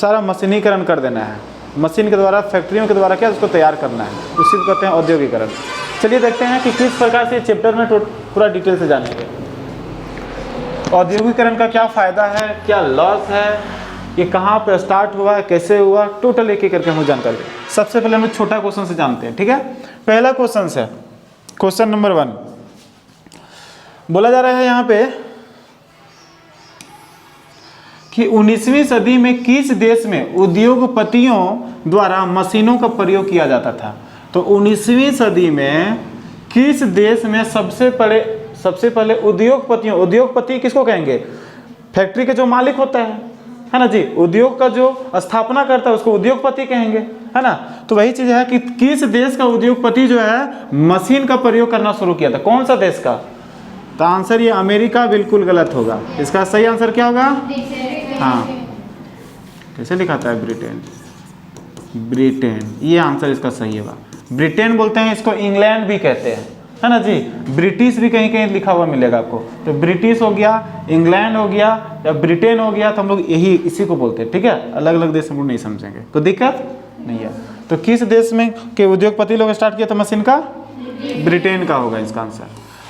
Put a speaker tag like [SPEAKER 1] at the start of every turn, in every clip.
[SPEAKER 1] सारा मशीनीकरण कर देना है, मशीन के द्वारा, फैक्ट्रियों के द्वारा क्या उसको तैयार करना है, उसी को कहते हैं औद्योगिकरण। चलिए देखते हैं कि किस प्रकार से चैप्टर में पूरा डिटेल से जानेंगे। औद्योगिकरण का क्या फ़ायदा है, क्या लॉस है, ये कहाँ पर स्टार्ट हुआ है, कैसे हुआ, टोटल एक एक करके हम जानकारी। सबसे पहले हम लोग छोटा क्वेश्चन से जानते हैं, ठीक है। पहला क्वेश्चन है क्वेश्चन नंबर 1, बोला जा रहा है यहाँ पे कि 19वीं सदी में किस देश में उद्योगपतियों द्वारा मशीनों का प्रयोग किया जाता था। तो 19वीं सदी में किस देश में सबसे पहले उद्योगपतियों, उद्योगपति किसको कहेंगे, फैक्ट्री के जो मालिक होता है ना जी, उद्योग का जो स्थापना करता है उसको उद्योगपति कहेंगे, है ना। तो वही चीज है कि किस देश का उद्योगपति जो है मशीन का प्रयोग करना शुरू किया था, कौन सा देश का। तो आंसर ये अमेरिका बिल्कुल गलत होगा। इसका सही आंसर क्या होगा, हाँ कैसे लिखाता है, ब्रिटेन, ब्रिटेन, ये आंसर इसका सही होगा। ब्रिटेन बोलते हैं इसको, इंग्लैंड भी कहते हैं, है ना जी। ब्रिटिश भी कहीं कहीं लिखा हुआ मिलेगा आपको, तो ब्रिटिश हो गया, इंग्लैंड हो गया या ब्रिटेन हो गया, तो हम लोग यही इसी को बोलते हैं, ठीक है। अलग अलग देश हम लोग नहीं समझेंगे, कोई दिक्कत नहीं है। तो किस देश में के उद्योगपति लोग स्टार्ट किया था मशीन का, ब्रिटेन का होगा इसका आंसर।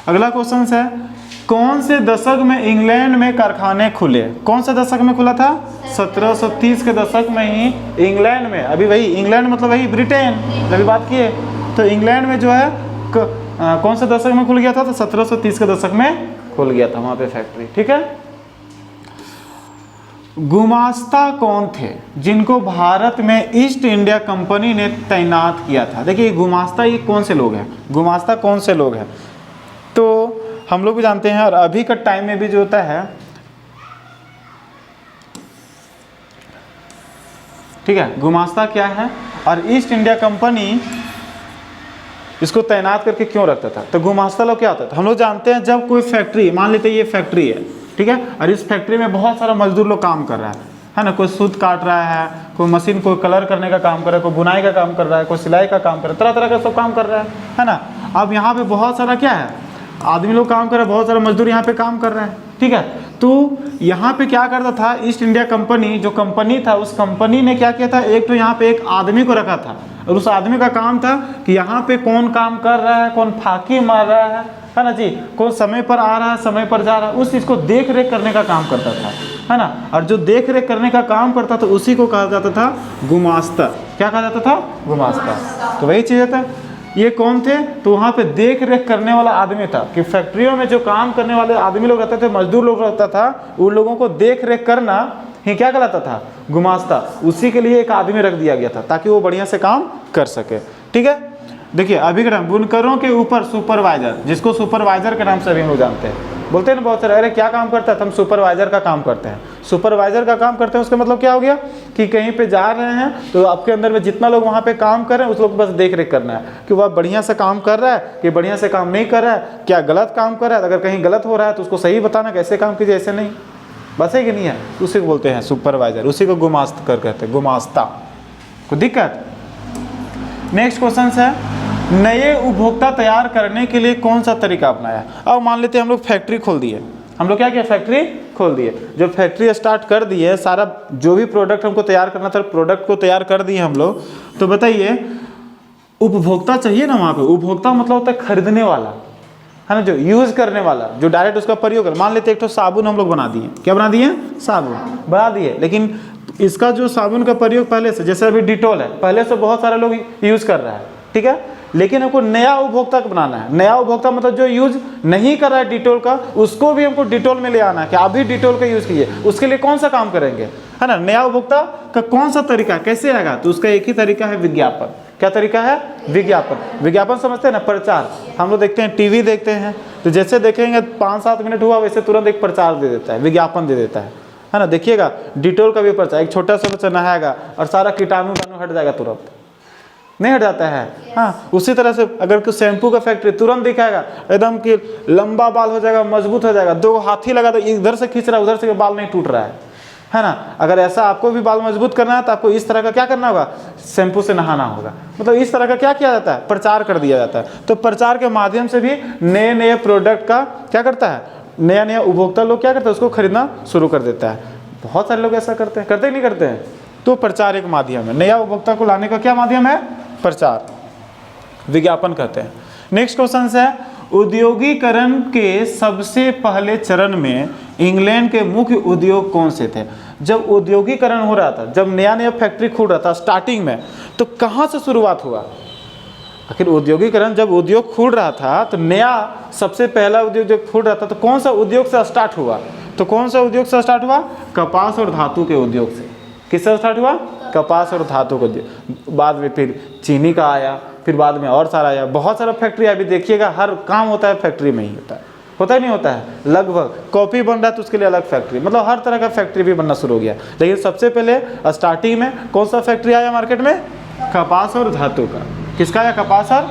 [SPEAKER 1] अगला क्वेश्चन है, कौन से दशक में इंग्लैंड में कारखाने खुले, कौन से दशक में खुला था, 1730 के दशक में ही इंग्लैंड में। अभी वही इंग्लैंड मतलब वही ब्रिटेन, अभी बात किए, तो इंग्लैंड में जो है कौन से दशक में खुल गया था, तो 1730 के दशक में खुल गया था वहाँ पे फैक्ट्री, ठीक है। गुमास्ता कौन थे जिनको भारत में ईस्ट इंडिया कंपनी ने तैनात किया था। देखिए गुमास्ता ये कौन से लोग हैं, गुमास्ता कौन से लोग हैं, तो हम लोग भी जानते हैं और अभी का टाइम में भी जो होता है, ठीक है। गुमास्ता क्या है और ईस्ट इंडिया कंपनी इसको तैनात करके क्यों रखता था। तो गुमास्ता लोग क्या होता था, हम लोग जानते हैं जब कोई फैक्ट्री, मान लेते हैं ये फैक्ट्री है, ठीक है, और इस फैक्ट्री में बहुत सारा मजदूर लोग काम कर रहा है ना। कोई सूत काट रहा है, कोई मशीन, कोई कलर करने का काम कर रहा है, कोई बुनाई का काम कर रहा है, कोई सिलाई का काम कर रहा है, तरह तरह का सब काम कर रहा है ना। अब यहाँ पे बहुत सारा क्या है, आदमी लोग काम कर रहे हैं, बहुत सारा मजदूर यहाँ पे काम कर रहे हैं, ठीक है। तो यहाँ पे क्या करता था ईस्ट इंडिया कंपनी, जो कंपनी था उस कंपनी ने क्या किया था, एक तो यहाँ पे एक आदमी को रखा था और उस आदमी का काम था कि यहाँ पे कौन काम कर रहा है, कौन फाकी मार रहा है ना जी, कौन समय पर आ रहा है, समय पर जा रहा है, उस चीज़ को देख रेख करने का काम करता था, है ना। और जो देख रेख करने का काम करता था उसी को कहा जाता था गुमास्ता। क्या कहा जाता था, गुमास्ता। तो वही चीज़ था, ये कौन थे, तो वहाँ पे देख रेख करने वाला आदमी था कि फैक्ट्रियों में जो काम करने वाले आदमी लोग रहते थे, मजदूर लोग रहता था, उन लोगों को देख रेख करना ही क्या कहलाता था, गुमास्ता। उसी के लिए एक आदमी रख दिया गया था ताकि वो बढ़िया से काम कर सके, ठीक है। देखिए अभी के टाइम बुनकरों के ऊपर सुपरवाइजर, जिसको सुपरवाइजर के नाम से अभी हम लोग जानते हैं, बोलते हैं ना बहुत सारे, अरे क्या काम करता है, हम सुपरवाइजर का काम करते हैं। सुपरवाइजर का काम करते हैं उसका मतलब क्या हो गया कि कहीं पे जा रहे हैं तो आपके अंदर में जितना लोग वहाँ पे काम कर रहे हैं उस लोग को बस देख रेख करना है कि वह बढ़िया से काम कर रहा है कि बढ़िया से काम नहीं कर रहा है, क्या गलत काम कर रहा है, अगर कहीं गलत हो रहा है तो उसको सही बताना, कैसे काम कीजिए ऐसे नहीं, बस है कि नहीं है, उसी को बोलते हैं सुपरवाइजर, उसी को गुमास्त कर कहते हैं, गुमास्ता। कोई दिक्कत। नेक्स्ट क्वेश्चन है, नए उपभोक्ता तैयार करने के लिए कौन सा तरीका अपनाया। अब मान लेते हैं हम लोग फैक्ट्री खोल दिए, हम लोग क्या किया, फैक्ट्री खोल दिए। जब फैक्ट्री स्टार्ट कर दिए, सारा जो भी प्रोडक्ट हमको तैयार करना था प्रोडक्ट को तैयार कर दिए हम लोग, तो बताइए उपभोक्ता चाहिए ना वहाँ पे। उपभोक्ता मतलब होता है खरीदने वाला, है ना, जो यूज करने वाला, जो डायरेक्ट उसका प्रयोग कर। मान लेते एक तो साबुन हम लोग बना दिए, क्या बना दिए, साबुन बना दिए, लेकिन इसका जो साबुन का प्रयोग पहले से, जैसे अभी डिटॉल है, पहले से बहुत सारे लोग यूज कर रहा है, ठीक है, लेकिन हमको नया उपभोक्ता बनाना है। नया उपभोक्ता मतलब जो यूज नहीं कर रहा है डिटॉल का, उसको भी हमको डिटॉल में ले आना है कि आप भी डिटॉल का यूज कीजिए। उसके लिए कौन सा काम करेंगे, है ना, नया उपभोक्ता का कौन सा तरीका, कैसे आएगा, तो उसका एक ही तरीका है, विज्ञापन। क्या तरीका है, विज्ञापन। विज्ञापन समझते हैं ना, प्रचार। हम लोग देखते हैं टीवी देखते हैं, तो जैसे देखेंगे 5-7 मिनट हुआ वैसे तुरंत एक प्रचार दे देता है, विज्ञापन दे देता है ना। देखिएगा डिटॉल का भी प्रचार, एक छोटा सा बच्चा नहाएगा और सारा कीटाणु हट जाएगा, तुरंत नहीं हट जाता है। हाँ, उसी तरह से अगर कोई शैम्पू का फैक्ट्री तुरंत दिखाएगा एकदम कि लंबा बाल हो जाएगा, मजबूत हो जाएगा, 2 हाथी लगा तो इधर से खींच रहा है उधर से बाल नहीं टूट रहा है ना। अगर ऐसा आपको भी बाल मजबूत करना है तो आपको इस तरह का क्या करना होगा, शैम्पू से नहाना होगा। मतलब इस तरह का क्या किया जाता है, प्रचार कर दिया जाता है। तो प्रचार के माध्यम से भी नए नए प्रोडक्ट का क्या करता है, नया नया उपभोक्ता लोग क्या करते हैं, उसको खरीदना शुरू कर देता है। बहुत सारे लोग ऐसा करते हैं, करते ही नहीं करते हैं। तो प्रचार एक माध्यम है। नया उपभोक्ता को लाने का क्या माध्यम है? प्रचार, विज्ञापन कहते हैं। नेक्स्ट क्वेश्चन है, औद्योगिकरण के सबसे पहले चरण में इंग्लैंड के मुख्य उद्योग कौन से थे? जब औद्योगिकरण हो रहा था, जब नया नया फैक्ट्री खुल रहा था स्टार्टिंग में, तो कहाँ से शुरुआत हुआ? आखिर औद्योगिकरण जब उद्योग खुल रहा था तो नया सबसे पहला उद्योग जब खुल रहा था तो कौन सा उद्योग से स्टार्ट हुआ? तो कौन सा उद्योग से स्टार्ट हुआ? कपास और धातु के उद्योग से। किससे स्टार्ट हुआ? कपास और धातु का उद्योग। बाद में फिर चीनी का आया, फिर बाद में और सारा आया, बहुत सारा फैक्ट्री। अभी देखिएगा हर काम होता है फैक्ट्री में ही होता ही नहीं होता है लगभग। कॉफ़ी बन रहा है तो उसके लिए अलग फैक्ट्री, मतलब हर तरह का फैक्ट्री भी बनना शुरू हो गया। लेकिन सबसे पहले स्टार्टिंग में कौन सा फैक्ट्री आया मार्केट में? कपास और धातु का। किसका आया? कपास और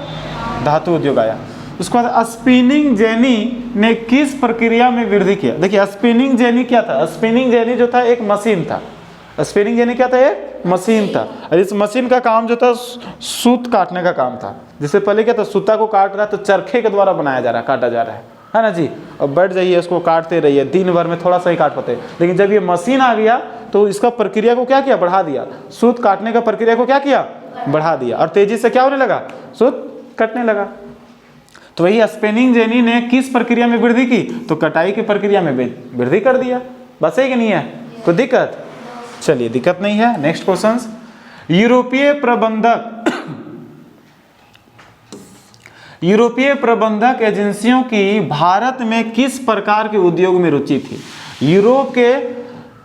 [SPEAKER 1] धातु उद्योग आया। उसके बाद स्पिनिंग जेनी ने किस प्रक्रिया में वृद्धि किया? देखिए स्पिनिंग जेनी क्या था? स्पिनिंग जेनी जो था एक मशीन था। स्पिनिंग जेनी क्या था? एक मशीन था। और इस मशीन का काम जो था सूत काटने का काम था। जिससे पहले क्या था, सूता को काट रहा है तो चरखे के द्वारा बनाया जा रहा है, काटा जा रहा है ना जी। अब बैठ जाइए उसको काटते रहिए, दिन भर में थोड़ा सा ही काट पाते। लेकिन जब ये मशीन आ गया तो इसका प्रक्रिया को क्या किया? बढ़ा दिया। सूत काटने का प्रक्रिया को क्या किया? बढ़ा दिया। और तेजी से क्या होने लगा? सूत कटने लगा। तो वही स्पिनिंग जेनी ने किस प्रक्रिया में वृद्धि की? तो कटाई की प्रक्रिया में वृद्धि कर दिया। बस है कि नहीं है? कोई दिक्कत? चलिए दिक्कत नहीं है। नेक्स्ट क्वेश्चन, यूरोपीय प्रबंधक एजेंसियों की भारत में किस प्रकार के उद्योग में रुचि थी?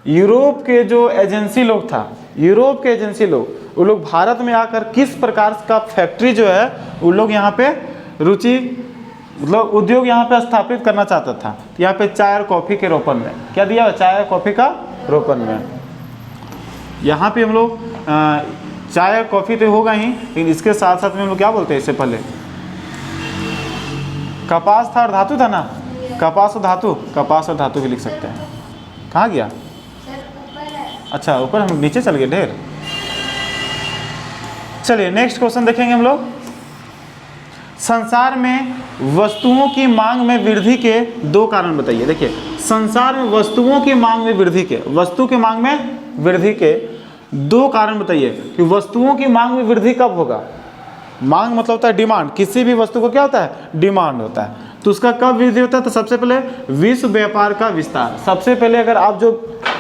[SPEAKER 1] यूरोप के जो एजेंसी लोग था, यूरोप के एजेंसी लोग, वो लोग भारत में आकर किस प्रकार का फैक्ट्री जो है वो लोग यहाँ पे रुचि, मतलब उद्योग यहाँ पे स्थापित करना चाहता था। यहाँ पे चाय और कॉफ़ी के रोपण में क्या दिया? चाय और कॉफ़ी का रोपण में। यहाँ पे हम लोग चाय और कॉफ़ी तो होगा ही, लेकिन इसके साथ साथ में हम लोग क्या बोलते हैं? इससे पहले कपास था और धातु था ना, कपास और धातु, कपास और धातु भी लिख सकते हैं। कहाँ गया? अच्छा ऊपर, हम नीचे चल गए ढेर। चलिए नेक्स्ट क्वेश्चन देखेंगे हम लोग। संसार में वस्तुओं की मांग में वृद्धि के दो कारण बताइए। देखिए संसार में वस्तुओं की मांग में वृद्धि के, वस्तु की मांग में वृद्धि के दो कारण बताइए कि वस्तुओं की मांग में वृद्धि कब होगा? मांग मतलब होता है डिमांड। किसी भी वस्तु को क्या होता है? डिमांड होता है। तो उसका कब वृद्धि होता है? तो सबसे पहले विश्व व्यापार का विस्तार। सबसे पहले अगर आप जो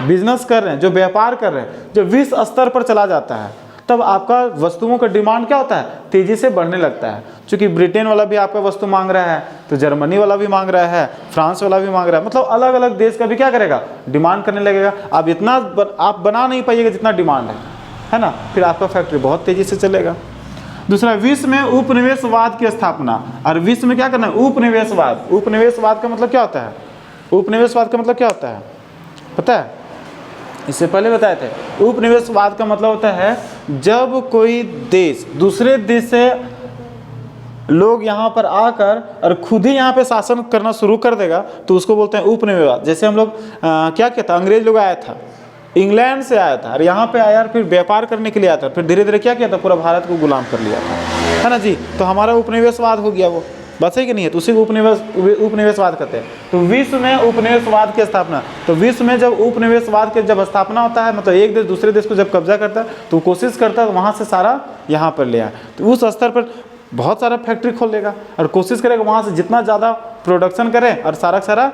[SPEAKER 1] बिजनेस कर रहे हैं, जो व्यापार कर रहे हैं, जो विश्व स्तर पर चला जाता है, तब आपका वस्तुओं का डिमांड क्या होता है? तेजी से बढ़ने लगता है। क्योंकि ब्रिटेन वाला भी आपका वस्तु मांग रहा है, तो जर्मनी वाला भी मांग रहा है, फ्रांस वाला भी मांग रहा है, मतलब अलग अलग देश का भी क्या करेगा? डिमांड करने लगेगा। आप इतना आप बना नहीं पाइएगा जितना डिमांड है ना, फिर आपका फैक्ट्री बहुत तेजी से चलेगा। दूसरा, विश्व में उपनिवेशवाद की स्थापना। और विश्व में क्या करना है? उपनिवेशवाद। उपनिवेशवाद का मतलब क्या होता है? उपनिवेशवाद का मतलब क्या होता है पता है? इससे पहले बताए थे। उपनिवेशवाद का मतलब होता है जब कोई देश दूसरे देश से लोग यहाँ पर आकर और खुद ही यहाँ पे शासन करना शुरू कर देगा तो उसको बोलते हैं उपनिवेशवाद। जैसे हम लोग क्या कहता, अंग्रेज लोग आया था, इंग्लैंड से आया था और यहाँ पे आया, फिर व्यापार करने के लिए आया था, फिर धीरे धीरे क्या किया था? पूरा भारत को गुलाम कर लिया था, है ना जी। तो हमारा उपनिवेशवाद हो गया वो, बात है कि नहीं है? तो उसी को उपनिवेशवाद कहते हैं। तो विश्व में उपनिवेशवाद की स्थापना। तो विश्व में जब उपनिवेशवाद की जब स्थापना होता है, मतलब एक देश दूसरे देश को जब कब्जा करता है तो कोशिश करता है वहाँ से सारा यहाँ पर ले आए। तो उस स्तर पर बहुत सारा फैक्ट्री खोल लेगा और कोशिश करेगा वहाँ से जितना ज़्यादा प्रोडक्शन करें और सारा सारा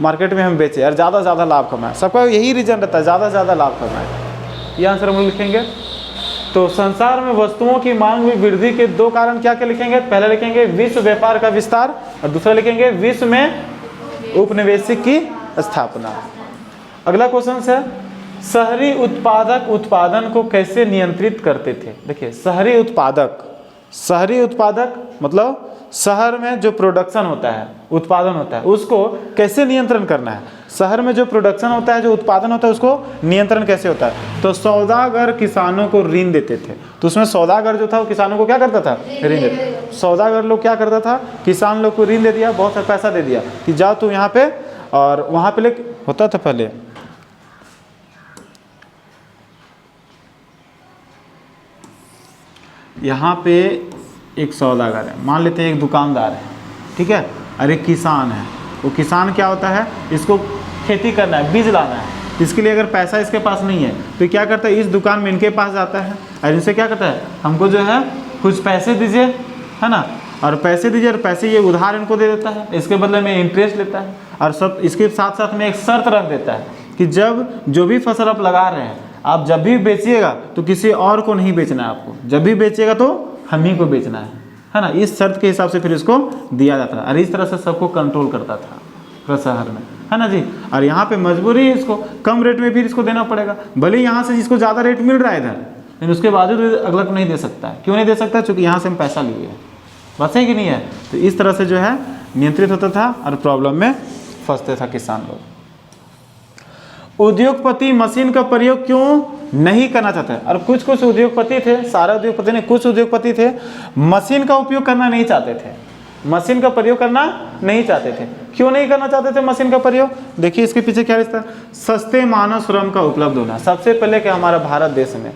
[SPEAKER 1] मार्केट में हम बेचें और ज़्यादा से ज़्यादा लाभ कमाएं। सबका यही रीजन रहता है, ज़्यादा से ज़्यादा लाभ कमाएं। ये आंसर हम लोग लिखेंगे। तो संसार में वस्तुओं की मांग में वृद्धि के दो कारण क्या क्या लिखेंगे? पहले लिखेंगे विश्व व्यापार का विस्तार और दूसरा लिखेंगे विश्व में उपनिवेशिक की स्थापना। अगला क्वेश्चन है, शहरी उत्पादक उत्पादन को कैसे नियंत्रित करते थे? देखिए शहरी उत्पादक मतलब शहर में जो प्रोडक्शन होता है, उत्पादन होता है, उसको कैसे नियंत्रण करना है? शहर में जो प्रोडक्शन होता है, जो उत्पादन होता है, उसको नियंत्रण कैसे होता है? तो सौदागर किसानों को ऋण देते थे। तो उसमें सौदागर जो था वो किसानों को क्या करता था? ऋण देता। सौदागर लोग क्या करता था? किसान लोग को ऋण दे दिया, बहुत सारा पैसा दे दिया कि जाओ तुम यहाँ पे, और वहाँ पे होता था पहले यहाँ पे एक सौदागर है, मान लेते हैं एक दुकानदार है, ठीक है, और एक किसान है। वो किसान क्या होता है? इसको खेती करना है, बीज लाना है, इसके लिए अगर पैसा इसके पास नहीं है तो क्या करता है, इस दुकान में इनके पास जाता है और इनसे क्या करता है, हमको जो है कुछ पैसे दीजिए, है ना, और पैसे दीजिए, और पैसे ये उधार इनको दे देता है, इसके बदले में इंटरेस्ट लेता है, और सब इसके साथ साथ में एक शर्त रख देता है कि जब जो भी फसल आप लगा रहे हैं, आप जब भी बेचिएगा तो किसी और को नहीं बेचना है आपको, जब भी बेचिएगा तो हम ही को बेचना है ना। इस शर्त के हिसाब से फिर इसको दिया जाता है और इस तरह से सबको कंट्रोल करता था पूरा शहर में, है ना जी। और यहाँ पे मजबूरी है, इसको कम रेट में फिर इसको देना पड़ेगा, भले ही यहाँ से इसको ज़्यादा रेट मिल रहा है इधर, लेकिन उसके बावजूद अगला को नहीं दे सकता है। क्यों नहीं दे सकता? क्योंकि यहाँ से हम पैसा लिए हैं, बात है कि नहीं है। तो इस तरह से जो है नियंत्रित होता था और प्रॉब्लम में फंसते था किसान लोग। उद्योगपति मशीन का प्रयोग क्यों नहीं करना चाहते? और कुछ कुछ उद्योगपति थे, सारे उद्योगपति नहीं, कुछ उद्योगपति थे मशीन का उपयोग करना नहीं चाहते थे, मशीन का प्रयोग करना नहीं चाहते थे। क्यों नहीं करना चाहते थे मशीन का प्रयोग? देखिए इसके पीछे क्या रिश्ता, सस्ते मानव श्रम का उपलब्ध होना। सबसे पहले कि हमारा भारत देश में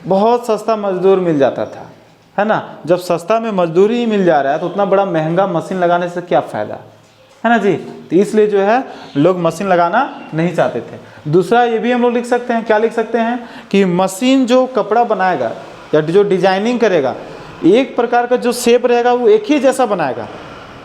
[SPEAKER 1] बहुत सस्ता मजदूर मिल जाता था, है ना। जब सस्ता में मजदूरी ही मिल जा रहा है तो उतना बड़ा महंगा मशीन लगाने से क्या फ़ायदा, है ना जी। तो इसलिए जो है लोग मशीन लगाना नहीं चाहते थे। दूसरा ये भी हम लोग लिख सकते हैं, क्या लिख सकते हैं कि मशीन जो कपड़ा बनाएगा या जो डिजाइनिंग करेगा, एक प्रकार का जो शेप रहेगा वो एक ही जैसा बनाएगा,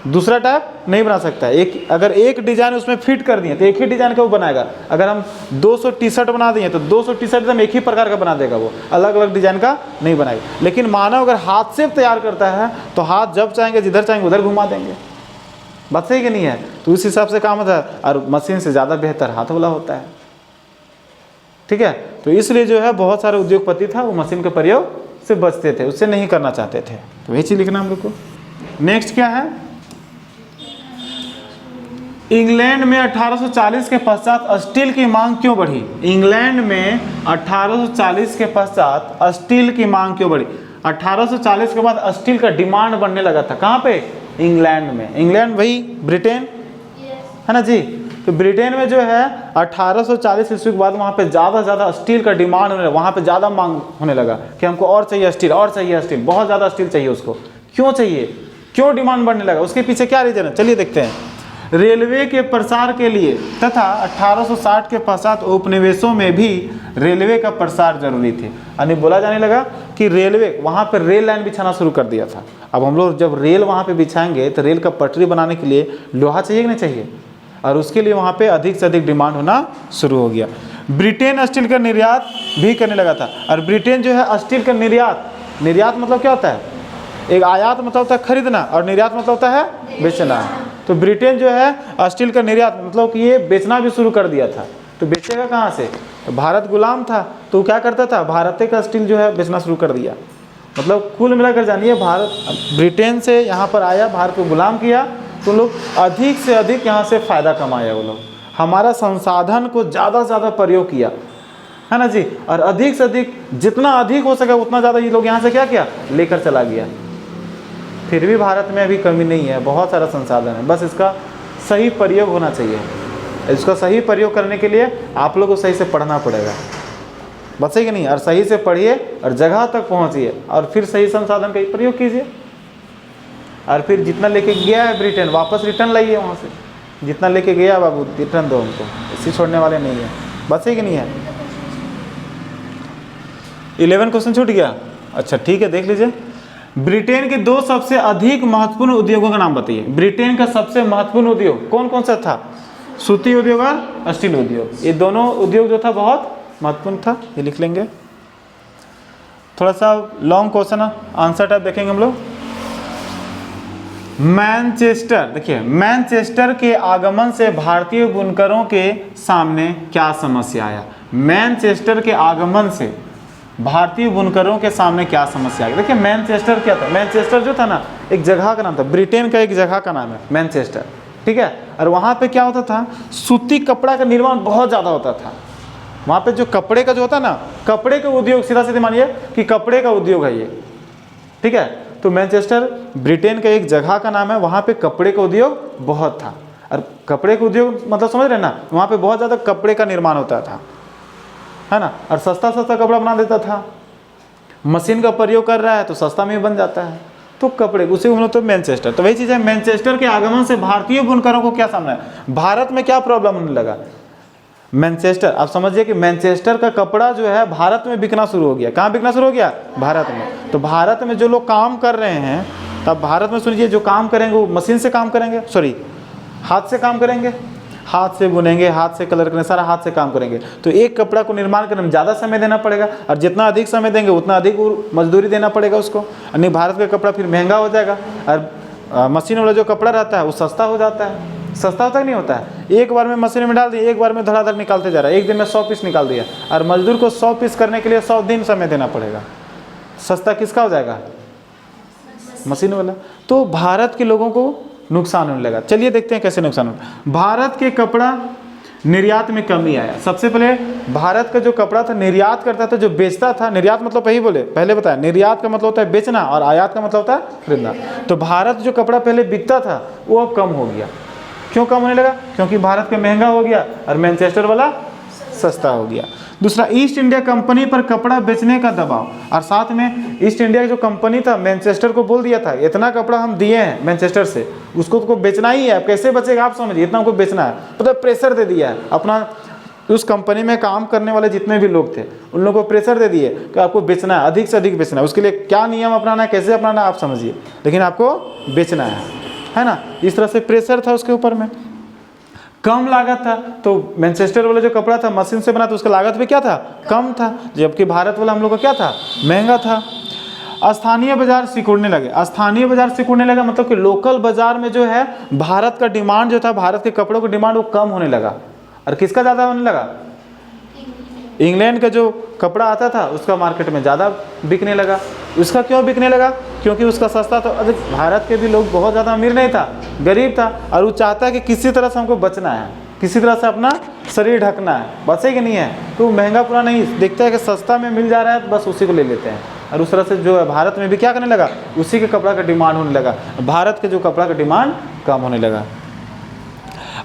[SPEAKER 1] दूसरा टाइप नहीं बना सकता है। अगर एक डिज़ाइन उसमें फिट कर दिए तो एक ही डिज़ाइन का वो बनाएगा। अगर हम 200 टी शर्ट बना दिए तो 200 टी शर्ट एकदम एक ही प्रकार का बना देगा, वो अलग अलग डिज़ाइन का नहीं बनाएगा। लेकिन मानव अगर हाथ से तैयार करता है तो हाथ जब चाहेंगे जिधर चाहेंगे उधर घुमा देंगे, बात सही कि नहीं है। तो उस हिसाब से काम होता है और मशीन से ज़्यादा बेहतर हाथ वाला होता है, ठीक है। तो इसलिए जो है बहुत सारे उद्योगपति था वो मशीन के प्रयोग से बचते थे, उससे नहीं करना चाहते थे। तो वही चीज़ लिखना हम लोग को। नेक्स्ट क्या है, इंग्लैंड में 1840 के पश्चात स्टील की मांग क्यों बढ़ी? इंग्लैंड में 1840 के पश्चात स्टील की मांग क्यों बढ़ी? 1840 के बाद स्टील का डिमांड बढ़ने लगा था। कहाँ पे? इंग्लैंड में। इंग्लैंड वही ब्रिटेन, है ना जी। तो ब्रिटेन में जो है 1840 ईस्वी के बाद वहाँ पे ज़्यादा स्टील का डिमांड होने लगा, वहाँ पे ज़्यादा मांग होने लगा कि हमको और चाहिए स्टील, और चाहिए स्टील, बहुत ज़्यादा स्टील चाहिए उसको। क्यों चाहिए, क्यों डिमांड बढ़ने लगा, उसके पीछे क्या रीजन है, चलिए देखते हैं। रेलवे के प्रसार के लिए तथा 1860 के पश्चात उपनिवेशों में भी रेलवे का प्रसार जरूरी थे। यानी बोला जाने लगा कि रेलवे, वहाँ पर रेल लाइन बिछाना शुरू कर दिया था। अब हम लोग जब रेल वहाँ पे बिछाएंगे तो रेल का पटरी बनाने के लिए लोहा चाहिए कि नहीं चाहिए, और उसके लिए वहाँ पे अधिक से अधिक डिमांड होना शुरू हो गया। ब्रिटेन स्टील का निर्यात भी करने लगा था। और ब्रिटेन जो है स्टील का निर्यात मतलब क्या होता है, एक आयात मतलब होता है खरीदना और निर्यात मतलब होता है बेचना। तो ब्रिटेन जो है स्टील का निर्यात मतलब कि ये बेचना भी शुरू कर दिया था। तो बेचेगा कहाँ से, तो भारत गुलाम था तो क्या करता था, भारत का स्टील जो है बेचना शुरू कर दिया। मतलब कुल मिलाकर जानिए भारत ब्रिटेन से यहाँ पर आया, भारत को गुलाम किया, तो लोग अधिक से अधिक यहाँ से फ़ायदा कमाया। वो लोग हमारा संसाधन को ज़्यादा से ज़्यादा प्रयोग किया, है ना जी। और अधिक से अधिक जितना अधिक हो सके उतना ज़्यादा ये लोग यहाँ से क्या किया, लेकर चला गया। फिर भी भारत में अभी कमी नहीं है, बहुत सारा संसाधन है, बस इसका सही प्रयोग होना चाहिए। इसका सही प्रयोग करने के लिए आप लोग को सही से पढ़ना पड़ेगा, बस सही कि नहीं। और सही से पढ़िए और जगह तक पहुँचिए और फिर सही संसाधन का प्रयोग कीजिए। और फिर जितना लेके गया है ब्रिटेन वापस रिटर्न लाइए वहाँ से, जितना लेके गया बाबू रिटर्न दो हमको, इसी छोड़ने वाले नहीं है, बस सही कि नहीं है। 11 क्वेश्चन छूट गया, अच्छा ठीक है देख लीजिए। ब्रिटेन के 2 सबसे अधिक महत्वपूर्ण उद्योगों का नाम बताइए। ब्रिटेन का सबसे महत्वपूर्ण उद्योग कौन कौन सा था? सूती उद्योग और स्टील उद्योग, ये दोनों उद्योग जो था बहुत महत्वपूर्ण था, ये लिख लेंगे। थोड़ा सा लॉन्ग क्वेश्चन आंसर टाइप देखेंगे हम लोग। मैनचेस्टर, देखिए मैनचेस्टर के आगमन से भारतीय बुनकरों के सामने क्या समस्या आया? मैनचेस्टर के आगमन से भारतीय बुनकरों के सामने क्या समस्या आई? देखिए मैनचेस्टर क्या था, मैनचेस्टर जो था ना एक जगह का नाम था, ब्रिटेन का एक जगह का नाम है मैनचेस्टर, ठीक है। और वहाँ पे क्या होता था, सूती कपड़ा का निर्माण बहुत ज़्यादा होता था। वहाँ पे जो कपड़े का जो होता ना, कपड़े का उद्योग, सीधा सीधे मानिए कि कपड़े का उद्योग है ये, ठीक है। तो मैनचेस्टर ब्रिटेन का एक जगह का नाम है, वहाँ पे कपड़े का उद्योग बहुत था। और कपड़े का उद्योग मतलब समझ रहे ना, वहाँ पे बहुत ज़्यादा कपड़े का निर्माण होता था, है ना। और सस्ता कपड़ा बना देता था, मशीन का प्रयोग कर रहा है तो सस्ता में बन जाता है, तो कपड़े उसे हम लोग तो मैनचेस्टर। तो वही चीज़ है, मैनचेस्टर के आगमन से भारतीय बुनकरों को क्या सामना है, भारत में क्या प्रॉब्लम होने लगा। मैनचेस्टर, आप समझिए कि मैनचेस्टर का कपड़ा जो है भारत में बिकना शुरू हो गया। कहाँ बिकना शुरू हो गया? भारत में। तो भारत में जो लोग काम कर रहे हैं, तब भारत में सुनिए, जो काम करेंगे वो मशीन से काम करेंगे, सॉरी हाथ से काम करेंगे, हाथ से बुनेंगे, हाथ से कलर करेंगे, सारा हाथ से काम करेंगे। तो एक कपड़ा को निर्माण करने में ज़्यादा समय देना पड़ेगा, और जितना अधिक समय देंगे उतना अधिक मजदूरी देना पड़ेगा उसको, नहीं भारत का कपड़ा फिर महंगा हो जाएगा। और मशीन वाला जो कपड़ा रहता है वो सस्ता हो जाता है। सस्ता होता नहीं होता है, एक बार में मशीन में डाल दिया, एक बार में धड़ाधड़ निकालते जा रहा है, एक दिन में 100 पीस निकाल दिया, और मजदूर को 100 पीस करने के लिए 100 दिन समय देना पड़ेगा। सस्ता किसका हो जाएगा? मशीन वाला। तो भारत के लोगों को नुकसान होने लगा। चलिए देखते हैं कैसे नुकसान होगा। भारत के कपड़ा निर्यात में कमी आया। सबसे पहले भारत का जो कपड़ा था निर्यात करता था, जो बेचता था, निर्यात मतलब पहले बताया, निर्यात का मतलब होता है बेचना और आयात का मतलब होता है खरीदना। तो भारत जो कपड़ा पहले बिकता था वो अब कम हो गया। क्यों कम होने लगा? क्योंकि भारत का महंगा हो गया और मैनचेस्टर वाला सस्ता हो गया। दूसरा, ईस्ट इंडिया कंपनी पर कपड़ा बेचने का दबाव, और साथ में ईस्ट इंडिया जो कंपनी था मैनचेस्टर को बोल दिया था इतना कपड़ा हम दिए हैं मैनचेस्टर से, उसको तो बेचना ही है। अब कैसे बचेगा आप समझिए, इतना हमको बेचना है, मतलब प्रेशर दे दिया है अपना। उस कंपनी में काम करने वाले जितने भी लोग थे उन लोगों को प्रेशर दे दिए कि आपको बेचना है, अधिक से अधिक बेचना है। उसके लिए क्या नियम अपनाना है, कैसे अपनाना है आप समझिए, लेकिन आपको बेचना है ना। इस तरह से प्रेशर था उसके ऊपर में। कम लागत था, तो मैनचेस्टर वाला जो कपड़ा था मशीन से बना, तो उसका लागत भी क्या था? कम था, जबकि भारत वाला हम लोग का क्या था? महंगा था। स्थानीय बाजार सिकुड़ने लगे। स्थानीय बाजार सिकुड़ने लगा मतलब कि लोकल बाजार में जो है भारत का डिमांड जो था, भारत के कपड़ों का डिमांड वो कम होने लगा। और किसका ज़्यादा होने लगा? इंग्लैंड का जो कपड़ा आता था उसका मार्केट में ज़्यादा बिकने लगा। उसका क्यों बिकने लगा? क्योंकि उसका सस्ता था। अरे भारत के भी लोग बहुत ज़्यादा अमीर नहीं था, गरीब था, और वो चाहता है कि किसी तरह से हमको बचना है, किसी तरह से अपना शरीर ढकना है, बचे कि नहीं है, तो महंगा पूरा नहीं देखता है कि सस्ता में मिल जा रहा है तो बस उसी को ले लेते हैं। और उस तरह से जो है भारत में भी क्या करने लगा, उसी के कपड़ा का डिमांड होने लगा। भारत के जो कपड़ा का डिमांड कम होने लगा।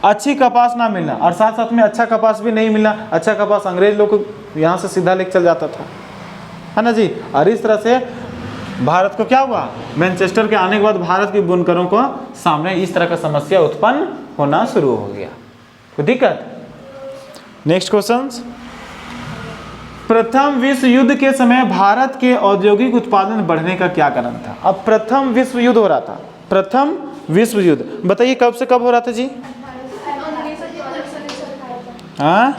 [SPEAKER 1] अच्छी कपास ना मिलना, और साथ साथ में अच्छा कपास भी नहीं मिलना। अच्छा कपास अंग्रेज लोग को यहाँ से सीधा लेके चल जाता था, है ना जी। और इस तरह से भारत को क्या हुआ, मैनचेस्टर के आने के बाद भारत के बुनकरों को सामने इस तरह का समस्या उत्पन्न होना शुरू हो गया। कोई दिक्कत? Next question. प्रथम विश्व युद्ध के समय भारत के औद्योगिक उत्पादन बढ़ने का क्या कारण था? अब प्रथम विश्व युद्ध हो रहा था, प्रथम विश्व युद्ध, बताइए कब से कब हो रहा था जी? हाँ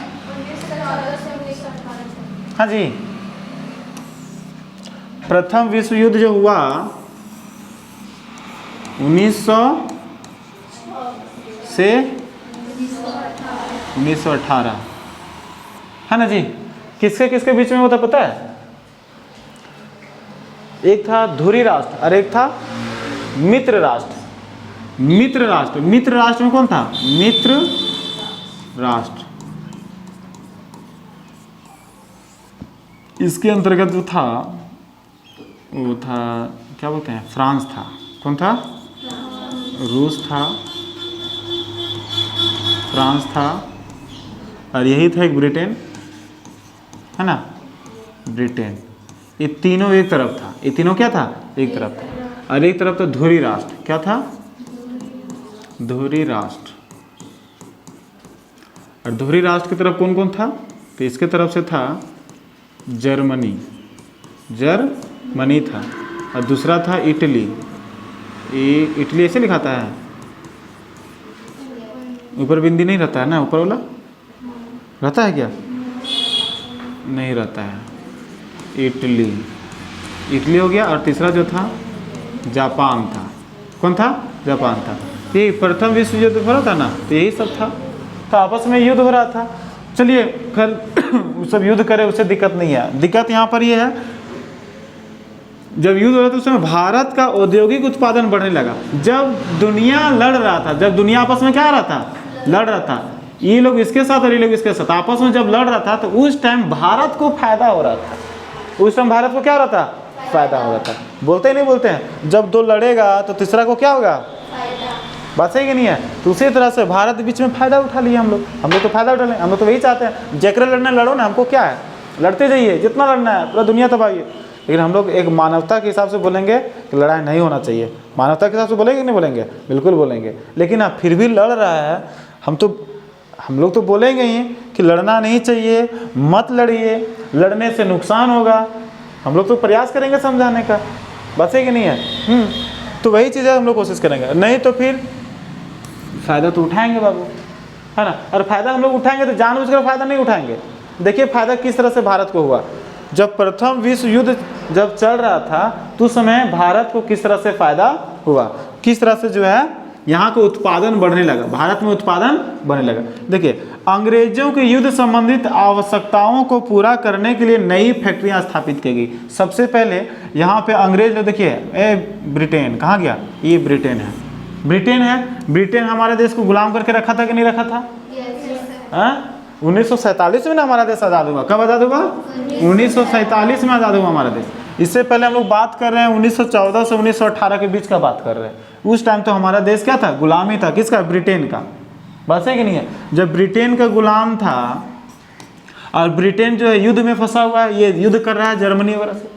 [SPEAKER 1] हाँ जी, प्रथम विश्व युद्ध जो हुआ 1900 से 1918, है ना जी। किसके किसके बीच में होता पता है? एक था धुरी राष्ट्र और एक था मित्र राष्ट्र। मित्र राष्ट्र, मित्र राष्ट्र में कौन था? मित्र राष्ट्र। इसके अंतर्गत जो था वो था, क्या बोलते हैं, फ्रांस था। कौन था? रूस था, फ्रांस था, और यही था एक ब्रिटेन, है ना, ब्रिटेन। ये तीनों एक तरफ था। ये तीनों क्या था? एक तरफ था। और एक तरफ तो धुरी राष्ट्र। क्या था? धुरी राष्ट्र। और धुरी राष्ट्र की तरफ कौन कौन था? तो इसके तरफ से था जर्मनी, जर्मनी था, और दूसरा था इटली। इटली ऐसे लिखाता है, ऊपर बिंदी नहीं रहता है ना, ऊपर वाला रहता है क्या? नहीं रहता है। इटली, इटली हो गया। और तीसरा जो था जापान था। कौन था? जापान था। ये प्रथम विश्व युद्ध हो रहा था ना, तो यही सब था, तो आपस में युद्ध हो रहा था। चलिए खैर सब युद्ध करे, उससे दिक्कत नहीं है। दिक्कत यहाँ पर ये है, जब युद्ध हो रहा था उस समय भारत का औद्योगिक उत्पादन बढ़ने लगा। जब दुनिया लड़ रहा था, जब दुनिया आपस में क्या हो रहा था? लड़ रहा था। ये लोग इसके साथ और ये लोग इसके साथ आपस में जब लड़ रहा था, तो उस टाइम भारत को फायदा हो रहा था। उस टाइम भारत को क्या हो रहा था? फायदा हो रहा था। बोलते ही नहीं बोलते हैं, जब दो लड़ेगा तो तीसरा को क्या होगा? बात सही कि नहीं है? तो उसी तरह से भारत बीच में फायदा उठा लिया हम लोग तो फायदा उठा लें। हम लोग तो वही चाहते हैं, जकरे लड़ना लड़ो ना, हमको क्या है, लड़ते जाइए जितना लड़ना है, पूरा दुनिया तबाही। लेकिन हम लोग एक मानवता के हिसाब से बोलेंगे कि लड़ाई नहीं होना चाहिए। मानवता के हिसाब से बोलेंगे कि नहीं बोलेंगे? बिल्कुल बोलेंगे। लेकिन आप फिर भी लड़ रहा है, हम लोग तो बोलेंगे ही कि लड़ना नहीं चाहिए, मत लड़िए, लड़ने से नुकसान होगा। हम लोग तो प्रयास करेंगे समझाने का, बस है कि नहीं है। तो वही चीज़ें हम लोग कोशिश करेंगे, नहीं तो फिर फ़ायदा तो उठाएंगे बाबू, है ना। और फ़ायदा हम लोग उठाएंगे तो जानबूझकर फ़ायदा नहीं उठाएंगे। देखिए फ़ायदा किस तरह से भारत को हुआ। जब प्रथम विश्व युद्ध जब चल रहा था तो उस समय भारत को किस तरह से फ़ायदा हुआ, किस तरह से जो है यहाँ का उत्पादन बढ़ने लगा, भारत में उत्पादन बढ़ने लगा। देखिए अंग्रेजों के युद्ध संबंधित आवश्यकताओं को पूरा करने के लिए नई फैक्ट्रियाँ स्थापित की गई। सबसे पहले यहाँ पे अंग्रेज लोग, देखिए ब्रिटेन कहाँ गया, ये ब्रिटेन है, ब्रिटेन है। ब्रिटेन हमारे देश को गुलाम करके रखा था कि नहीं रखा था? 1947 में ना हमारा देश आज़ाद हुआ। कब आज़ाद हुआ? 1947 में आज़ाद हुआ हमारा देश। इससे पहले हम लोग बात कर रहे हैं 1914 से 1918 के बीच का बात कर रहे हैं। उस टाइम तो हमारा देश क्या था? गुलामी था। किसका? ब्रिटेन का। बस है कि नहीं है। जब ब्रिटेन का गुलाम था और ब्रिटेन जो है युद्ध में फंसा हुआ है, ये युद्ध कर रहा है जर्मनी वगैरह से,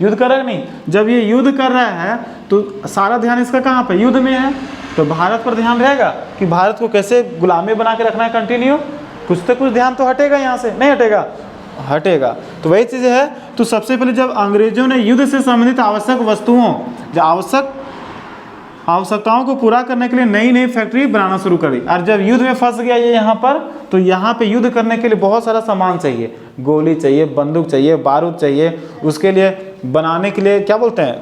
[SPEAKER 1] युद्ध कर रहा है नहीं। जब ये युद्ध कर रहा है तो सारा ध्यान इसका कहाँ पे? युद्ध में है। तो भारत पर ध्यान रहेगा कि भारत को कैसे गुलामी बना के रखना है कंटिन्यू। कुछ तो कुछ ध्यान तो हटेगा यहाँ से, नहीं हटेगा? हटेगा। तो वही चीज़ है। तो सबसे पहले जब अंग्रेजों ने युद्ध से संबंधित आवश्यक वस्तुओं, जो आवश्यकताओं को पूरा करने के लिए नई नई फैक्ट्री बनाना शुरू कर दी। और जब युद्ध में फंस गया ये यहाँ पर, तो यहाँ पे युद्ध करने के लिए बहुत सारा सामान चाहिए, गोली चाहिए, बंदूक चाहिए, बारूद चाहिए। उसके लिए बनाने के लिए क्या बोलते हैं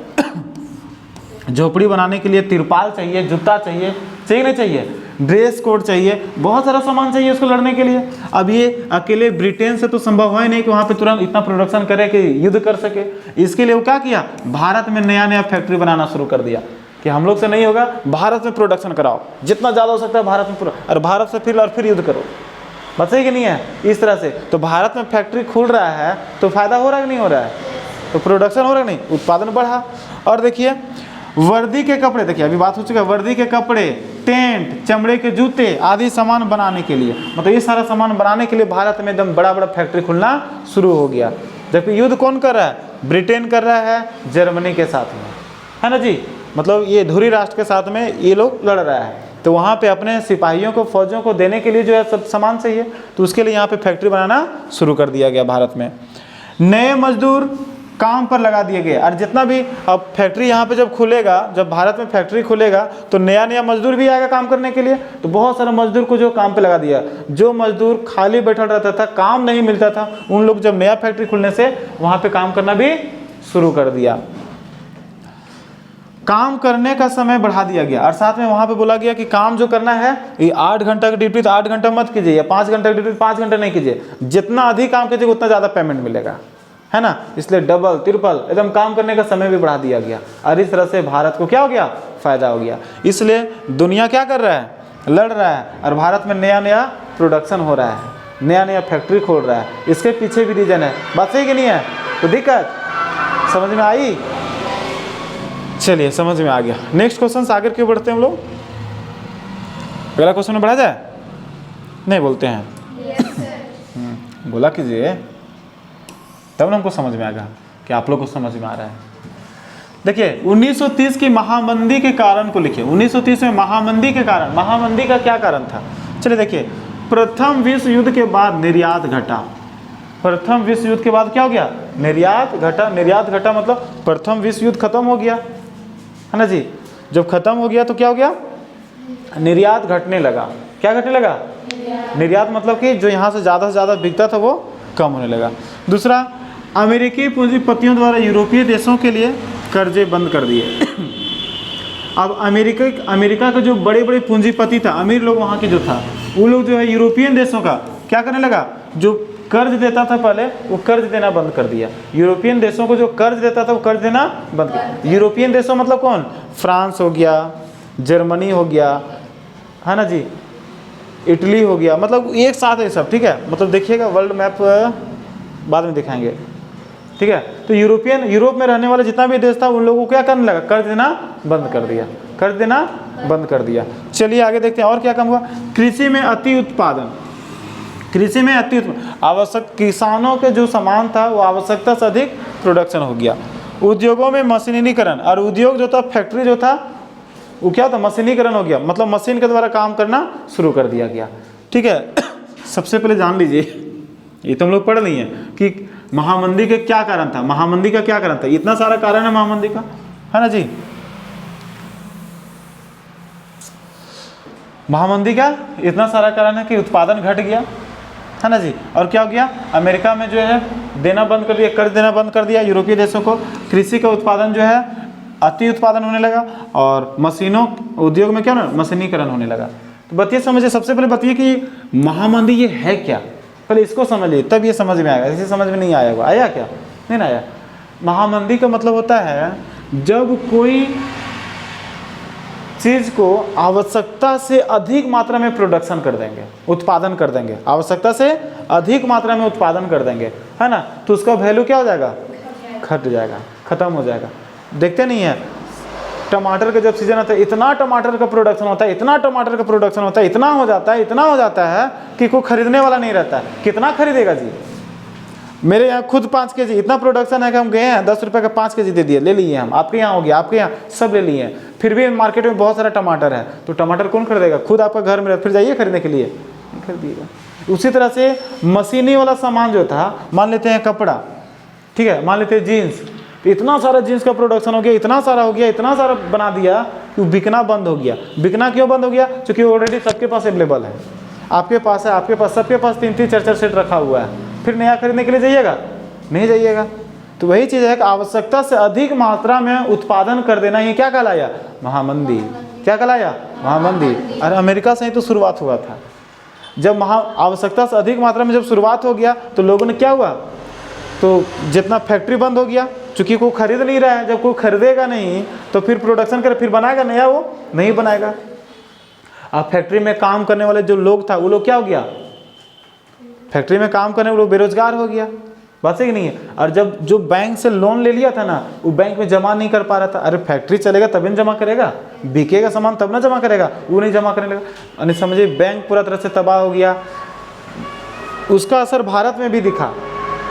[SPEAKER 1] झोपड़ी बनाने के लिए तिरपाल चाहिए, जूता चाहिए, चाहिए नहीं चाहिए, ड्रेस कोड चाहिए, बहुत सारा सामान चाहिए उसको लड़ने के लिए। अब ये अकेले ब्रिटेन से तो संभव है नहीं कि वहाँ पे तुरंत इतना प्रोडक्शन करे कि युद्ध कर सके। इसके लिए वो क्या किया? भारत में नया नया फैक्ट्री बनाना शुरू कर दिया कि हम लोग से नहीं होगा, भारत में प्रोडक्शन कराओ, जितना ज़्यादा हो सकता है भारत में और भारत से फिर युद्ध करो। बस है कि नहीं है? इस तरह से तो भारत में फैक्ट्री खुल रहा है तो फायदा हो रहा है कि नहीं हो रहा है? तो प्रोडक्शन हो रहा है नहीं, उत्पादन बढ़ा। और देखिए वर्दी के कपड़े, देखिए अभी बात हो चुका है, वर्दी के कपड़े, टेंट, चमड़े के जूते आदि सामान बनाने के लिए, मतलब ये सारा सामान बनाने के लिए भारत में एकदम बड़ा बड़ा फैक्ट्री खुलना शुरू हो गया। जबकि युद्ध कौन कर रहा है? ब्रिटेन कर रहा है जर्मनी के साथ में, है ना जी। मतलब ये धुरी राष्ट्र के साथ में ये लोग लड़ रहा है। तो वहाँ पे अपने सिपाहियों को, फौजियों को देने के लिए जो है सब सामान चाहिए, तो उसके लिए यहाँ पे फैक्ट्री बनाना शुरू कर दिया गया भारत में। नए मजदूर काम पर लगा दिए गए। और जितना भी अब फैक्ट्री यहाँ पे जब खुलेगा, जब भारत में फैक्ट्री खुलेगा तो नया नया मजदूर भी आएगा काम करने के लिए। तो बहुत सारे मजदूर को जो काम पे लगा दिया। जो मजदूर खाली बैठा रहता था, काम नहीं मिलता था, उन लोग जब नया फैक्ट्री खुलने से वहाँ पे काम करना भी शुरू कर दिया। काम करने का समय बढ़ा दिया गया और साथ में वहाँ पे बोला गया कि काम जो करना है ये 8 घंटा की ड्यूटी तो 8 घंटा मत कीजिए, या 5 घंटा की ड्यूटी 5 घंटा नहीं कीजिए, जितना अधिक काम कीजिएगा उतना ज़्यादा पेमेंट मिलेगा, है ना। इसलिए डबल ट्रिपल एकदम काम करने का समय भी बढ़ा दिया गया। और इस तरह से भारत को क्या हो गया? फायदा हो गया। इसलिए दुनिया क्या कर रहा है? लड़ रहा है। और भारत में नया नया प्रोडक्शन हो रहा है, नया नया फैक्ट्री खोल रहा है। इसके पीछे भी रीजन है। बात सही कि नहीं है? तो दिक्कत समझ में आई? चलिए समझ में आ गया। नेक्स्ट क्वेश्चन आगे क्यों बढ़ते हैं हम लोग? अगला क्वेश्चन में बढ़ा जाए? नहीं बोलते हैं? बोला कीजिए तब ना हमको समझ में आएगा कि आप लोग को समझ में आ रहा है। देखिए 1930 की महामंदी के कारण को लिखिए। 1930 में महामंदी के कारण, महामंदी का क्या कारण था? चलिए देखिए, प्रथम विश्व युद्ध के बाद निर्यात घटा। प्रथम विश्व युद्ध के बाद क्या हो गया? निर्यात घटा। निर्यात घटा मतलब प्रथम विश्व युद्ध खत्म हो गया, है ना जी। जब खत्म हो गया तो क्या हो गया? निर्यात घटने लगा। क्या घटने लगा? निर्यात मतलब कि जो यहाँ से ज़्यादा बिकता था वो कम होने लगा। दूसरा, अमेरिकी पूंजीपतियों द्वारा यूरोपीय देशों के लिए कर्जे बंद कर दिए। अब अमेरिका का जो बड़े बड़े पूंजीपति था, अमीर लोग वहाँ के जो था, वो लोग जो है यूरोपियन देशों का क्या करने लगा? जो कर्ज देता था पहले, वो कर्ज देना बंद कर दिया। यूरोपियन देशों को जो कर्ज देता था वो कर्ज देना बंद कर दिया। यूरोपियन देशों मतलब कौन? फ्रांस हो गया, जर्मनी हो गया, है ना जी, इटली हो गया, मतलब एक साथ है सब, ठीक है। मतलब देखिएगा वर्ल्ड मैप बाद में दिखाएंगे, ठीक है। तो यूरोप में रहने वाले जितना भी देश था उन लोगों को क्या करने लगा? कर्ज देना बंद कर दिया। कर्ज देना बंद कर दिया। चलिए आगे देखते हैं और क्या काम हुआ। कृषि में अति उत्पादन। कृषि में अति आवश्यक, किसानों के जो सामान था वो आवश्यकता से अधिक प्रोडक्शन हो गया। उद्योगों में मशीनीकरण, और उद्योग जो था, फैक्ट्री जो था, वो क्या था? मशीनीकरण हो गया, मतलब मशीन के द्वारा काम करना शुरू कर दिया गया, ठीक है। सबसे पहले जान लीजिए, ये तो हम लोग पढ़ लिए कि महामंदी के क्या कारण था, महामंदी का क्या कारण था। इतना सारा कारण है महामंदी का, है ना जी। महामंदी का इतना सारा कारण है कि उत्पादन घट गया, है ना जी। और क्या हो गया, अमेरिका में जो है देना बंद कर दिया, कर्ज देना बंद कर दिया यूरोपीय देशों को। कृषि का उत्पादन जो है अति उत्पादन होने लगा, और मशीनों उद्योग में क्या ना मशीनीकरण होने लगा। तो बताइए, समझिए, सबसे पहले बताइए कि महामंदी ये है क्या, पहले इसको समझिए तब ये समझ में आएगा। इसे समझ में नहीं आया होगा, आया क्या, नहीं आया। महामंदी का मतलब होता है जब कोई चीज को आवश्यकता से अधिक मात्रा में प्रोडक्शन कर देंगे, उत्पादन कर देंगे, आवश्यकता से अधिक मात्रा में उत्पादन कर देंगे, है ना, तो उसका वैल्यू क्या हो जाएगा, घट जाएगा, खत्म हो जाएगा। देखते नहीं है टमाटर का जब सीजन आता है, इतना टमाटर का प्रोडक्शन होता है, इतना टमाटर का प्रोडक्शन होता है, इतना हो जाता है, इतना हो जाता है कि कोई खरीदने वाला नहीं रहता है। कितना खरीदेगा जी, मेरे यहाँ खुद 5 केजी इतना प्रोडक्शन है कि हम गए हैं 10 रुपये का 5 केजी दे दिए, ले लिए हम। आपके यहाँ हो गया, आपके यहाँ सब ले लिए हैं, फिर भी मार्केट में बहुत सारा टमाटर है, तो टमाटर कौन खरीदेगा, खुद आपका घर में, फिर जाइए खरीदने के लिए, नहीं खरीदिएगा। उसी तरह से मशीनी वाला सामान जो था, मान लेते हैं कपड़ा, ठीक है, मान लेते हैं जीन्स, इतना सारा जीन्स का प्रोडक्शन हो गया, इतना सारा हो गया, इतना सारा बना दिया कि बिकना बंद हो गया। बिकना क्यों बंद हो गया, क्योंकि ऑलरेडी सबके पास अवेलेबल है, आपके पास है, आपके पास, सबके पास 3-3 4-4 सेट रखा हुआ है, फिर नया खरीदने के लिए जाइएगा, नहीं जाइएगा। तो वही चीज़ है कि आवश्यकता से अधिक मात्रा में उत्पादन कर देना, ये क्या कहलाया, महामंदी। क्या कहलाया, महामंदी। अरे अमेरिका से ही तो शुरुआत हुआ था। जब आवश्यकता से अधिक मात्रा में जब शुरुआत हो गया तो लोगों ने क्या हुआ, तो जितना फैक्ट्री बंद हो गया, चूँकि कोई खरीद नहीं रहा है, जब कोई खरीदेगा नहीं तो फिर प्रोडक्शन करे, फिर बनाएगा नया, वो नहीं बनाएगा। अब फैक्ट्री में काम करने वाले जो लोग था, वो लोग क्या हो गया, फैक्ट्री में काम करने वाले लोग बेरोजगार हो गया, बात है कि नहीं है। और जब जो बैंक से लोन ले लिया था ना, वो बैंक में जमा नहीं कर पा रहा था। अरे फैक्ट्री चलेगा तभी जमा करेगा, बिकेगा सामान तब ना जमा करेगा, वो नहीं जमा करने लगा, यानी समझिए बैंक पूरा तरह से तबाह हो गया। उसका असर भारत में भी दिखा,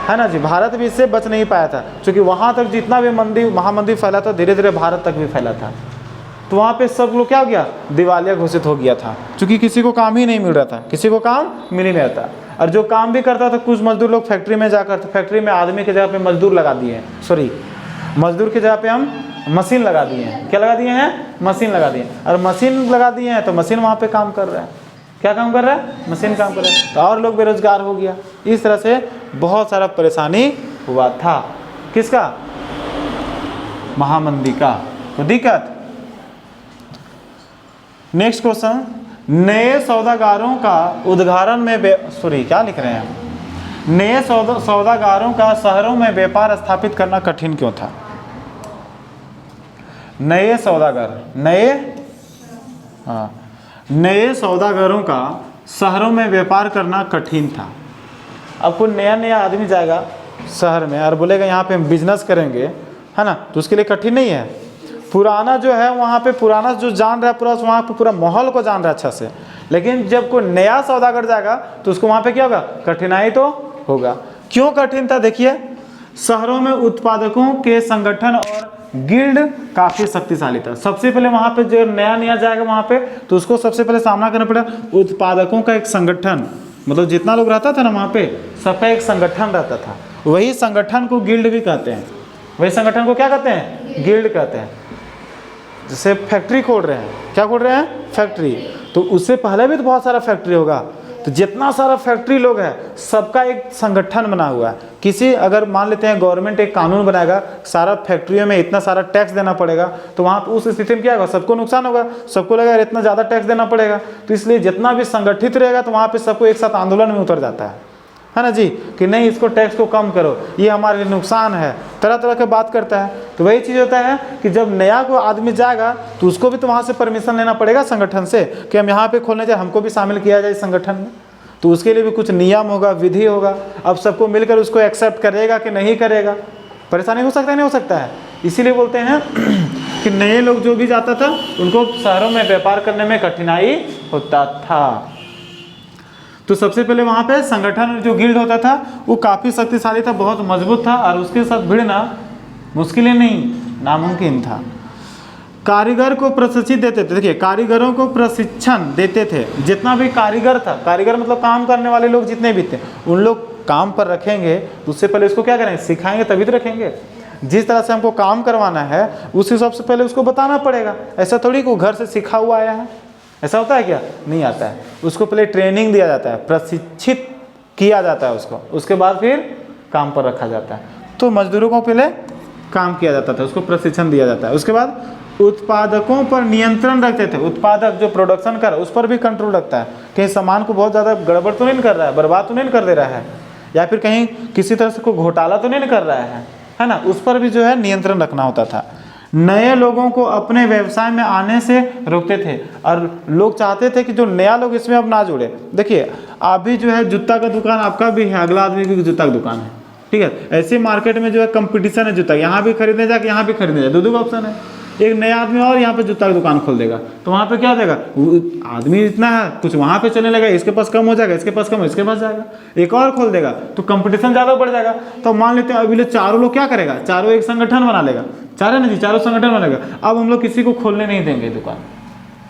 [SPEAKER 1] है ना जी। भारत भी इससे बच नहीं पाया था, क्योंकि वहाँ तक जितना भी महामंदी फैला था, धीरे धीरे भारत तक भी फैला था। तो वहाँ पे सब लोग क्या हो गया, दिवालिया घोषित हो गया था, क्योंकि किसी को काम ही नहीं मिल रहा था, किसी को काम मिल ही नहीं रहा था। और जो काम भी करता था, कुछ मजदूर लोग फैक्ट्री में जाकर, फैक्ट्री में आदमी की जगह पे मजदूर लगा दिए हैं, सॉरी मजदूर की जगह पे हम मशीन लगा दिए हैं। क्या लगा दिए हैं, मशीन लगा दिए हैं। और मशीन लगा दिए हैं तो मशीन वहाँ पे काम कर रहा है, क्या काम कर रहा है, मशीन काम कर रहा है, तो और लोग बेरोजगार हो गया। इस तरह से बहुत सारा परेशानी हुआ था, किसका, महामंदी का, तो दिक्कत। नेक्स्ट क्वेश्चन, नए सौदागारों का उद्घाटन में क्या लिख रहे हैं, नए सौदागारों का शहरों में व्यापार स्थापित करना कठिन क्यों था। नए सौदागर, नए सौदागरों का शहरों में व्यापार करना कठिन था। अब कोई नया नया आदमी जाएगा शहर में और बोलेगा यहाँ पे हम बिजनेस करेंगे, है ना, तो उसके लिए कठिन नहीं है। पुराना जो है वहाँ पे, पुराना जो जान रहा है पूरा, वहाँ पे पूरा माहौल को जान रहा है अच्छा से। लेकिन जब कोई नया सौदागर जाएगा तो उसको वहाँ पे क्या होगा, कठिनाई तो होगा। क्यों कठिन था, देखिए, शहरों में उत्पादकों के संगठन और गिल्ड काफ़ी शक्तिशाली था। सबसे पहले वहाँ पे जो नया नया जाएगा वहाँ पे, तो उसको सबसे पहले सामना करना पड़ेगा उत्पादकों का एक संगठन, मतलब जितना लोग रहता था ना वहाँ पे, सबका एक संगठन रहता था। वही संगठन को गिल्ड भी कहते हैं, वही संगठन को क्या कहते हैं, गिल्ड कहते हैं। जैसे फैक्ट्री खोल रहे हैं, क्या खोल रहे हैं, फैक्ट्री, तो उससे पहले भी तो बहुत सारा फैक्ट्री होगा, तो जितना सारा फैक्ट्री लोग हैं सबका एक संगठन बना हुआ है। किसी, अगर मान लेते हैं गवर्नमेंट एक कानून बनाएगा, सारा फैक्ट्रियों में इतना सारा टैक्स देना पड़ेगा, तो वहाँ पर उस स्थिति में क्या होगा, सबको नुकसान होगा, सबको लगेगा इतना ज़्यादा टैक्स देना पड़ेगा। तो इसलिए जितना भी संगठित रहेगा तो वहाँ पर सबको एक साथ आंदोलन में उतर जाता है ना जी, कि नहीं इसको टैक्स को कम करो, ये हमारे लिए नुकसान है, तरह तरह की बात करता है। तो वही चीज़ होता है कि जब नया को आदमी जाएगा तो उसको भी तो वहाँ से परमिशन लेना पड़ेगा संगठन से, कि हम यहाँ पे खोलने जाए, हमको भी शामिल किया जाए संगठन में। तो उसके लिए भी कुछ नियम होगा, विधि होगा। अब सबको मिलकर उसको एक्सेप्ट करेगा कि नहीं करेगा, परेशानी हो सकता है, नहीं हो सकता है। इसीलिए बोलते हैं कि नए लोग जो भी जाता था उनको शहरों में व्यापार करने में कठिनाई होता था। तो सबसे पहले वहाँ पे संगठन जो गिल्ड होता था वो काफ़ी शक्तिशाली था, बहुत मजबूत था, और उसके साथ भिड़ना मुश्किल नहीं, नामुमकिन था। कारीगर को प्रशिक्षित देते थे। देखिए कारीगरों को प्रशिक्षण देते थे। जितना भी कारीगर था, कारीगर मतलब काम करने वाले लोग जितने भी थे, उन लोग काम पर रखेंगे तो उससे पहले उसको क्या करेंगे, सिखाएंगे तभी तो रखेंगे। जिस तरह से हमको काम करवाना है उस हिसाब से पहले उसको बताना पड़ेगा। ऐसा थोड़ी कि वो घर से सीखा हुआ आया है, ऐसा होता है क्या? नहीं आता है। उसको पहले ट्रेनिंग दिया जाता है, प्रशिक्षित किया जाता है उसको, उसके बाद फिर काम पर रखा जाता है। तो मजदूरों को पहले काम किया जाता था, उसको प्रशिक्षण दिया जाता है। उसके बाद उत्पादकों पर नियंत्रण रखते थे। उत्पादक जो प्रोडक्शन कर उस पर भी कंट्रोल रखता है, कहीं सामान को बहुत ज़्यादा गड़बड़ तो नहीं कर रहा है, बर्बाद तो नहीं कर दे रहा है, या फिर कहीं किसी तरह से कोई घोटाला तो नहीं कर रहा है ना, उस पर भी जो है नियंत्रण रखना होता था। नए लोगों को अपने व्यवसाय में आने से रोकते थे, और लोग चाहते थे कि जो नया लोग इसमें अब ना जुड़े। देखिए अभी जो है जूता का दुकान आपका भी है, अगला आदमी की जूता का दुकान है, ठीक है। ऐसे मार्केट में जो है कंपटीशन है जूता, यहाँ भी खरीदने जाके यहाँ भी खरीदने जाए, दो ऑप्शन है। एक नया आदमी और यहाँ पे जूता की दुकान खोल देगा तो वहाँ पे क्या हो जाएगा, आदमी इतना है कुछ वहाँ पे चलने लगा, इसके पास कम हो जाएगा, इसके पास कम, इसके पास जाएगा, एक और खोल देगा तो कंपटीशन ज़्यादा बढ़ जाएगा। तो मान लेते हैं अभी चारों लोग क्या करेगा, चारों एक संगठन बना लेगा, चारों ना जी, चारों संगठन बनेगा। अब हम लोग किसी को खोलने नहीं देंगे दुकान,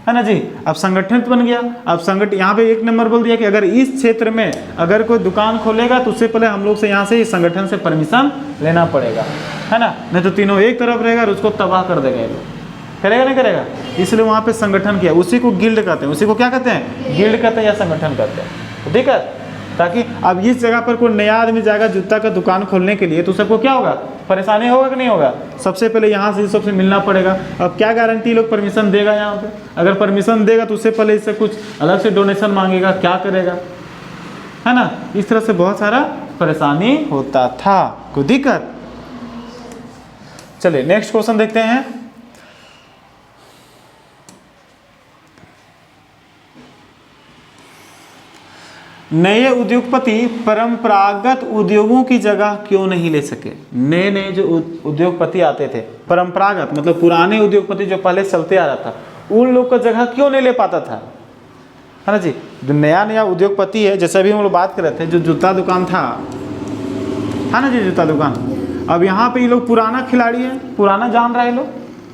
[SPEAKER 1] है ना जी। अब संगठन बन गया। अब संगठन यहाँ पे एक नंबर बोल दिया कि अगर इस क्षेत्र में अगर कोई दुकान खोलेगा तो उससे पहले हम लोग से यहाँ से इस संगठन से परमिशन लेना पड़ेगा, है ना, नहीं तो तीनों एक तरफ रहेगा और उसको तबाह कर देगा। ये करेगा नहीं करेगा, इसलिए वहाँ पे संगठन किया। उसी को गिल्ड कहते हैं, उसी को क्या कहते हैं, गिल्ड कहते हैं या संगठन कहते हैं, ठीक है। ताकि अब इस जगह पर कोई नया आदमी जाएगा जूता का दुकान खोलने के लिए तो सबको क्या होगा, परेशानी होगा कि नहीं होगा। सबसे पहले यहाँ से सबसे मिलना पड़ेगा। अब क्या गारंटी लोग परमिशन देगा यहाँ पे, अगर परमिशन देगा तो उससे पहले इससे कुछ अलग से डोनेशन मांगेगा, क्या करेगा, है ना। इस तरह से बहुत सारा परेशानी होता था, कोई दिक्कत। चलिए नेक्स्ट क्वेश्चन देखते हैं। नए उद्योगपति परंपरागत उद्योगों की जगह क्यों नहीं ले सके। नए नए जो उद्योगपति आते थे, परंपरागत मतलब पुराने उद्योगपति जो पहले चलते आ रहा था, उन लोग का जगह क्यों नहीं ले पाता था, है ना जी। जो नया नया उद्योगपति है, जैसे अभी हम लोग बात कर रहे थे, जो जूता दुकान था, है ना जी, जूता दुकान। अब यहाँ पे ये लोग पुराना खिलाड़ी है, पुराना जान रहा है लोग,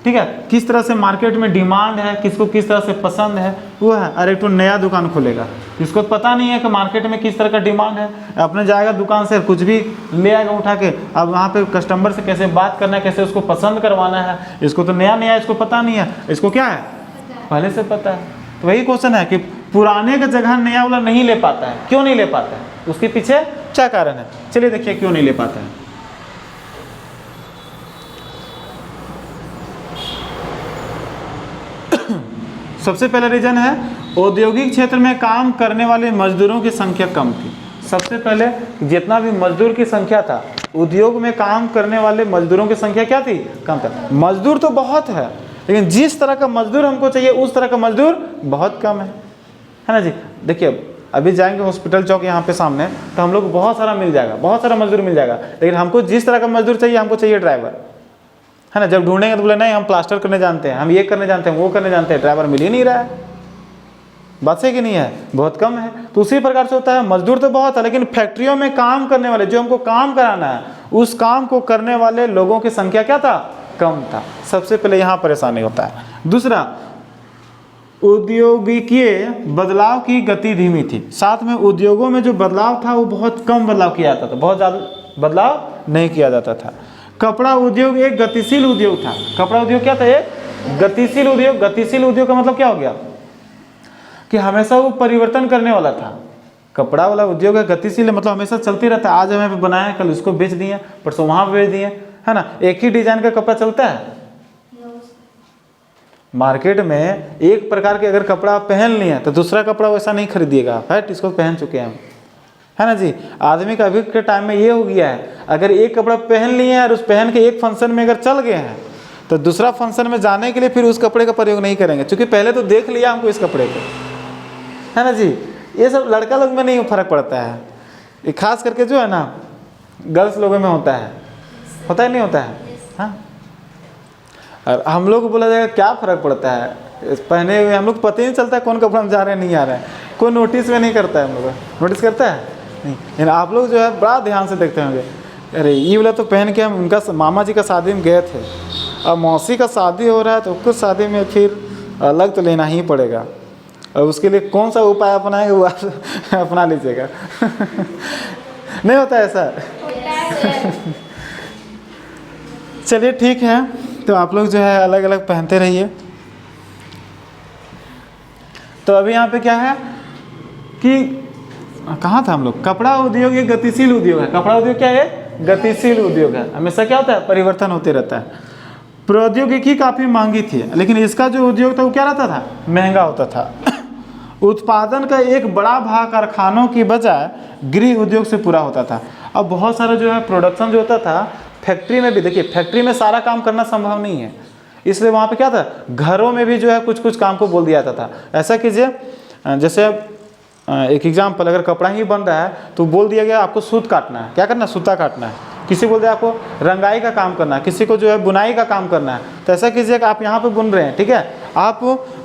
[SPEAKER 1] ठीक है, किस तरह से मार्केट में डिमांड है, किसको किस तरह से पसंद है वो है। अरे तो नया दुकान खोलेगा, इसको पता नहीं है कि मार्केट में किस तरह का डिमांड है, अपने जाएगा दुकान से कुछ भी ले आएगा उठा के। अब वहाँ पे कस्टमर से कैसे बात करना है, कैसे उसको पसंद करवाना है, इसको तो नया नया इसको पता नहीं है, इसको क्या है पहले से पता है। तो वही क्वेश्चन है कि पुराने का जगह नया वाला नहीं ले पाता है, क्यों नहीं ले पाता है, उसके पीछे क्या कारण है। चलिए देखिए क्यों नहीं ले पाता है। सबसे पहला रीजन है औद्योगिक क्षेत्र में काम करने वाले मजदूरों की संख्या कम थी। सबसे पहले जितना भी मजदूर की संख्या था, उद्योग में काम करने वाले मजदूरों की संख्या क्या थी, कम था। मजदूर तो बहुत है, लेकिन जिस तरह का मजदूर हमको चाहिए उस तरह का मजदूर बहुत कम है ना जी। देखिए अभी जाएंगे हॉस्पिटल चौक यहाँ पे सामने, तो हम लोग बहुत सारा मिल जाएगा, बहुत सारा मजदूर मिल जाएगा, लेकिन हमको जिस तरह का मजदूर चाहिए, हमको चाहिए ड्राइवर, है ना। जब ढूंढेंगे तो बोले नहीं हम प्लास्टर करने जानते हैं, हम ये करने जानते हैं, वो करने जानते हैं, ड्राइवर मिल ही नहीं रहा है। बात सही कि नहीं है, बहुत कम है। तो उसी प्रकार से होता है, मजदूर तो बहुत है, लेकिन फैक्ट्रियों में काम करने वाले, जो हमको काम कराना है, उस काम को करने वाले लोगों की संख्या क्या था, कम था। सबसे पहले यहाँ परेशानी होता है। दूसरा, औद्योगिकीय बदलाव की गति धीमी थी। साथ में उद्योगों में जो बदलाव था वो बहुत कम बदलाव किया जाता था, बहुत ज़्यादा बदलाव नहीं किया जाता था। कपड़ा उद्योग एक गतिशील उद्योग था। कपड़ा उद्योग क्या था, एक गतिशील उद्योग। गतिशील उद्योग का मतलब क्या हो गया कि हमेशा वो परिवर्तन करने वाला था। कपड़ा वाला उद्योग है गतिशील, मतलब हमेशा चलती रहता है। आज हमें बनाया, कल उसको बेच दिए, परसों वहाँ बेच दिए, है ना। एक ही डिजाइन का कपड़ा चलता है मार्केट में। एक प्रकार के अगर कपड़ा आप पहन लिए तो दूसरा कपड़ा वैसा नहीं खरीदिएगा, है, इसको पहन चुके हैं हम, है ना जी। आदमी का अभी के टाइम में ये हो गया है, अगर एक कपड़ा पहन लिए हैं और उस पहन के एक फंक्शन में अगर चल गए हैं तो दूसरा फंक्शन में जाने के लिए फिर उस कपड़े का प्रयोग नहीं करेंगे, क्योंकि पहले तो देख लिया हमको इस कपड़े को, है ना जी। ये सब लड़का लोग में नहीं फर्क पड़ता है, ये खास करके जो है ना गर्ल्स लोगों में होता है ही नहीं होता है, हाँ। और हम लोग को बोला जाएगा क्या फ़र्क पड़ता है पहने हुए, हम लोग पता ही नहीं चलता है कौन कपड़ा में जा रहे हैं नहीं आ रहा है, कोई नोटिस में नहीं करता है। हम लोग नोटिस करता है नहीं, लेकिन आप लोग जो है बड़ा ध्यान से देखते होंगे, अरे ये वाला तो पहन के हम उनका मामा जी का शादी में गए थे, अब मौसी का शादी हो रहा है तो कुछ शादी में फिर अलग तो लेना ही पड़ेगा। अब उसके लिए कौन सा उपाय अपनाएंगे वो आप अपना लीजिएगा। नहीं होता ऐसा। चलिए ठीक है, तो आप लोग जो है अलग अलग पहनते रहिए। तो अभी यहाँ पे क्या है कि कहाँ था हम लोग, कपड़ा उद्योग एक गतिशील उद्योग है। कपड़ा उद्योग क्या है, गतिशील उद्योग है। हमेशा क्या होता है, परिवर्तन होते रहता है। प्रौद्योगिकी काफ़ी महंगी थी, लेकिन इसका जो उद्योग था वो क्या रहता था, महंगा होता था। उत्पादन का एक बड़ा भाग कारखानों की बजाय गृह उद्योग से पूरा होता था। अब बहुत सारा जो है प्रोडक्शन जो होता था फैक्ट्री में भी, देखिए फैक्ट्री में सारा काम करना संभव नहीं है, इसलिए वहाँ पे क्या था, घरों में भी जो है कुछ कुछ काम को बोल दिया जाता था। ऐसा कीजिए, जैसे एक एग्जाम्पल, अगर कपड़ा ही बन रहा है तो बोल दिया गया आपको सूत काटना है, क्या करना है, सूता काटना है। किसी बोल दिया आपको रंगाई का काम करना है, किसी को जो है बुनाई का काम करना है। तो ऐसा कीजिए कि आप यहाँ पे बुन रहे हैं, ठीक है, आप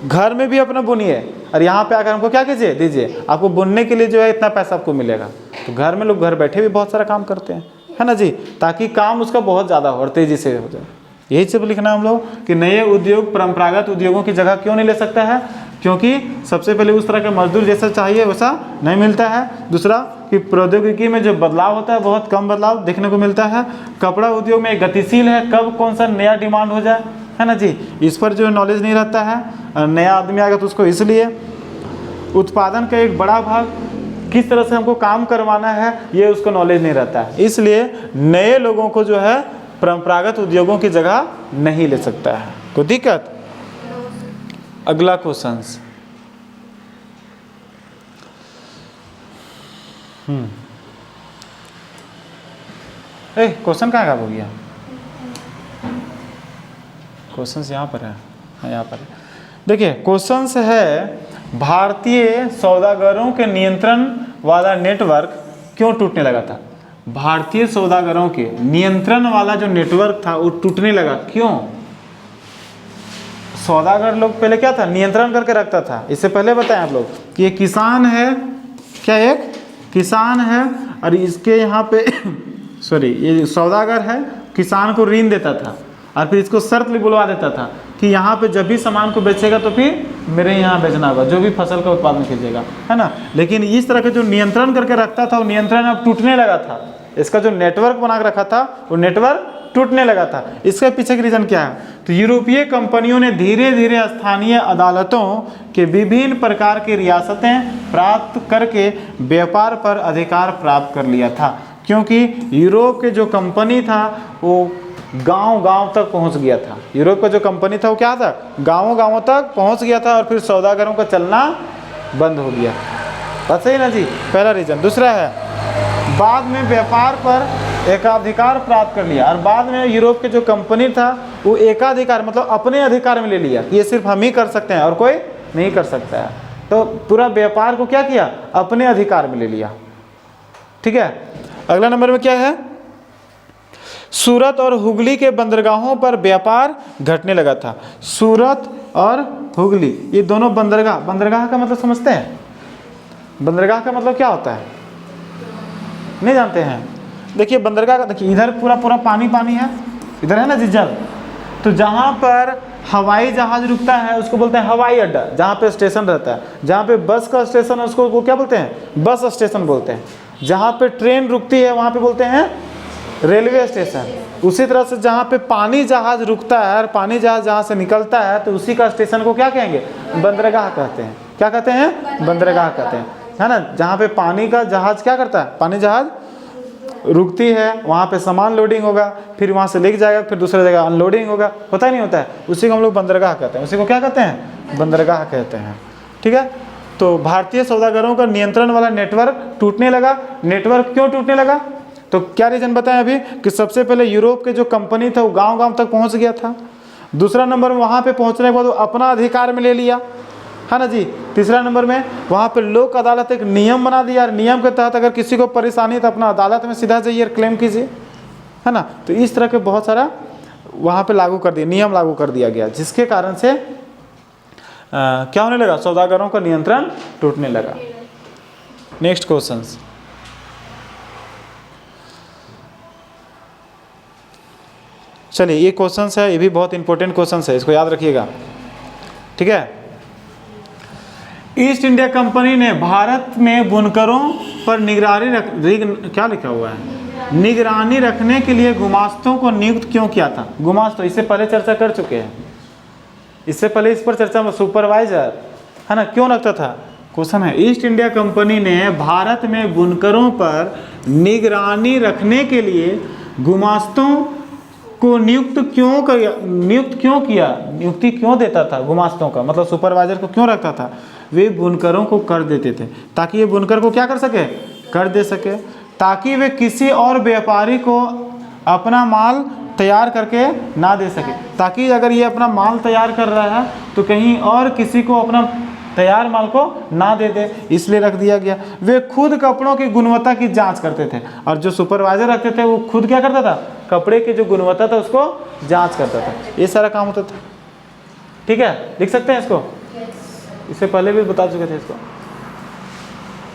[SPEAKER 1] घर में भी अपना बुनिए और यहाँ पे आकर हमको क्या कीजिए, दीजिए। आपको बुनने के लिए जो है इतना पैसा आपको मिलेगा। तो घर में लोग घर बैठे भी बहुत सारा काम करते हैं, है ना जी, ताकि काम उसका बहुत ज़्यादा हो और तेज़ी से हो जाए। यही सब लिखना है हम लोग कि नए उद्योग परंपरागत उद्योगों की जगह क्यों नहीं ले सकता है, क्योंकि सबसे पहले उस तरह का मजदूर जैसा चाहिए वैसा नहीं मिलता है। दूसरा कि प्रौद्योगिकी में जो बदलाव होता है बहुत कम बदलाव देखने को मिलता है। कपड़ा उद्योग में गतिशील है, कब कौन सा नया डिमांड हो जाए, है ना जी, इस पर जो नॉलेज नहीं रहता है। नया आदमी आएगा तो उसको, इसलिए उत्पादन का एक बड़ा भाग किस तरह से हमको काम करवाना है ये उसको नॉलेज नहीं रहता है, इसलिए नए लोगों को जो है परंपरागत उद्योगों की जगह नहीं ले सकता है। कोई दिक्कत? अगला क्वेश्चन, क्वेश्चन कहाँ गायब हो गया? क्वेश्चन यहाँ पर है, हाँ यहाँ पर है। देखिए क्वेश्चन है, भारतीय सौदागरों के नियंत्रण वाला नेटवर्क क्यों टूटने लगा था? भारतीय सौदागरों के नियंत्रण वाला जो नेटवर्क था वो टूटने लगा, क्यों? सौदागर लोग पहले क्या था, नियंत्रण करके रखता था। इससे पहले बताएं आप लोग कि ये किसान है, क्या एक किसान है और इसके यहाँ पे सॉरी ये सौदागर है, किसान को ऋण देता था और फिर इसको शर्त भी बुलवा देता था कि यहाँ पे जब भी सामान को बेचेगा तो फिर मेरे यहाँ बेचना होगा, जो भी फसल का उत्पादन कीजिएगा, है ना। लेकिन इस तरह के जो नियंत्रण करके रखता था वो नियंत्रण अब टूटने लगा था। इसका जो नेटवर्क बना के रखा था वो नेटवर्क टूटने लगा था। इसके पीछे की रीजन क्या है? तो यूरोपीय कंपनियों ने धीरे धीरे स्थानीय अदालतों के विभिन्न प्रकार की रियासतें प्राप्त करके व्यापार पर अधिकार प्राप्त कर लिया था, क्योंकि यूरोप के जो कंपनी था वो गांव-गांव तक पहुंच गया था। यूरोप का जो कंपनी था वो क्या था, गांवों-गांवों तक पहुंच गया था और फिर सौदागरों का चलना बंद हो गया। बात सही ना जी, पहला रीजन। दूसरा है बाद में व्यापार पर एकाधिकार प्राप्त कर लिया और बाद में यूरोप के जो कंपनी था वो एकाधिकार मतलब अपने अधिकार में ले लिया, ये सिर्फ हम ही कर सकते हैं और कोई नहीं कर सकता है। तो पूरा व्यापार को क्या किया, अपने अधिकार में ले लिया। ठीक है, अगला नंबर में क्या है, सूरत और हुगली के बंदरगाहों पर व्यापार घटने लगा था। सूरत और हुगली ये दोनों बंदरगाह, बंदरगाह का मतलब समझते हैं? बंदरगाह का मतलब क्या होता है, नहीं जानते हैं? देखिए बंदरगाह का, देखिए इधर पूरा पूरा पानी पानी है, इधर है ना जी जल, तो जहाँ पर हवाई जहाज रुकता है उसको बोलते हैं हवाई अड्डा, जहाँ पे स्टेशन रहता है। जहाँ पे बस का स्टेशन है उसको वो क्या बोलते हैं, बस स्टेशन बोलते हैं। जहाँ पे ट्रेन रुकती है वहाँ पे बोलते हैं रेलवे स्टेशन। उसी तरह से जहाँ पे पानी जहाज रुकता है और पानी जहाज जहाँ से निकलता है तो उसी का स्टेशन को क्या कहेंगे, बंदरगाह कहते हैं। क्या कहते हैं, बंदरगाह कहते हैं, है ना। जहाँ पे पानी का जहाज क्या करता है, पानी जहाज रुकती है, वहाँ पे सामान लोडिंग होगा, फिर वहाँ से लेके जाएगा, फिर दूसरी जगह अनलोडिंग होगा, होता नहीं होता है, उसी को हम लोग बंदरगाह कहते हैं। उसी को क्या कहते हैं, बंदरगाह कहते हैं। ठीक है, तो भारतीय सौदागरों का नियंत्रण वाला नेटवर्क टूटने लगा। नेटवर्क क्यों टूटने लगा, तो क्या रीजन बताएं अभी कि सबसे पहले यूरोप के जो कंपनी था वो गांव-गांव तक पहुंच गया था। दूसरा नंबर में वहाँ पे पहुँचने के बाद वो अपना अधिकार में ले लिया, है ना जी। तीसरा नंबर में वहाँ पे लोक अदालत एक नियम बना दिया, नियम के तहत अगर किसी को परेशानी तो अपना अदालत में सीधा जाइए और क्लेम कीजिए, है ना। तो इस तरह के बहुत सारा वहाँ पे लागू कर दिया, नियम लागू कर दिया गया, जिसके कारण से क्या होने लगा, सौदागरों का नियंत्रण टूटने लगा। नेक्स्ट क्वेश्चन, चलिए ये क्वेश्चन है, ये भी बहुत इंपॉर्टेंट क्वेश्चन है, इसको याद रखिएगा, ठीक है। ईस्ट इंडिया कंपनी ने भारत में बुनकरों पर क्या लिखा हुआ है, निगरानी रखने के लिए गुमास्तों को नियुक्त क्यों किया था। गुमास्तों इससे पहले चर्चा कर चुके हैं, इससे पहले इस पर चर्चा में सुपरवाइजर है ना, क्यों रखता था। क्वेश्चन है, ईस्ट इंडिया कंपनी ने भारत में बुनकरों पर निगरानी रखने के लिए गुमास्तों को नियुक्ति क्यों देता था। गुमास्तों का मतलब सुपरवाइजर को क्यों रखता था, वे बुनकरों को कर देते थे ताकि ये बुनकर को क्या कर सके, कर दे सके, ताकि वे किसी और व्यापारी को अपना माल तैयार करके ना दे सके, ताकि अगर ये अपना माल तैयार कर रहा है तो कहीं और किसी को अपना तैयार माल को ना दे दे, इसलिए रख दिया गया। वे खुद कपड़ों की गुणवत्ता की जांच करते थे, और जो सुपरवाइजर रखते थे वो खुद क्या करता था, कपड़े की जो गुणवत्ता था उसको जांच करता था, ये सारा काम होता था, ठीक है। लिख सकते हैं इसको, इससे पहले भी बता चुके थे इसको।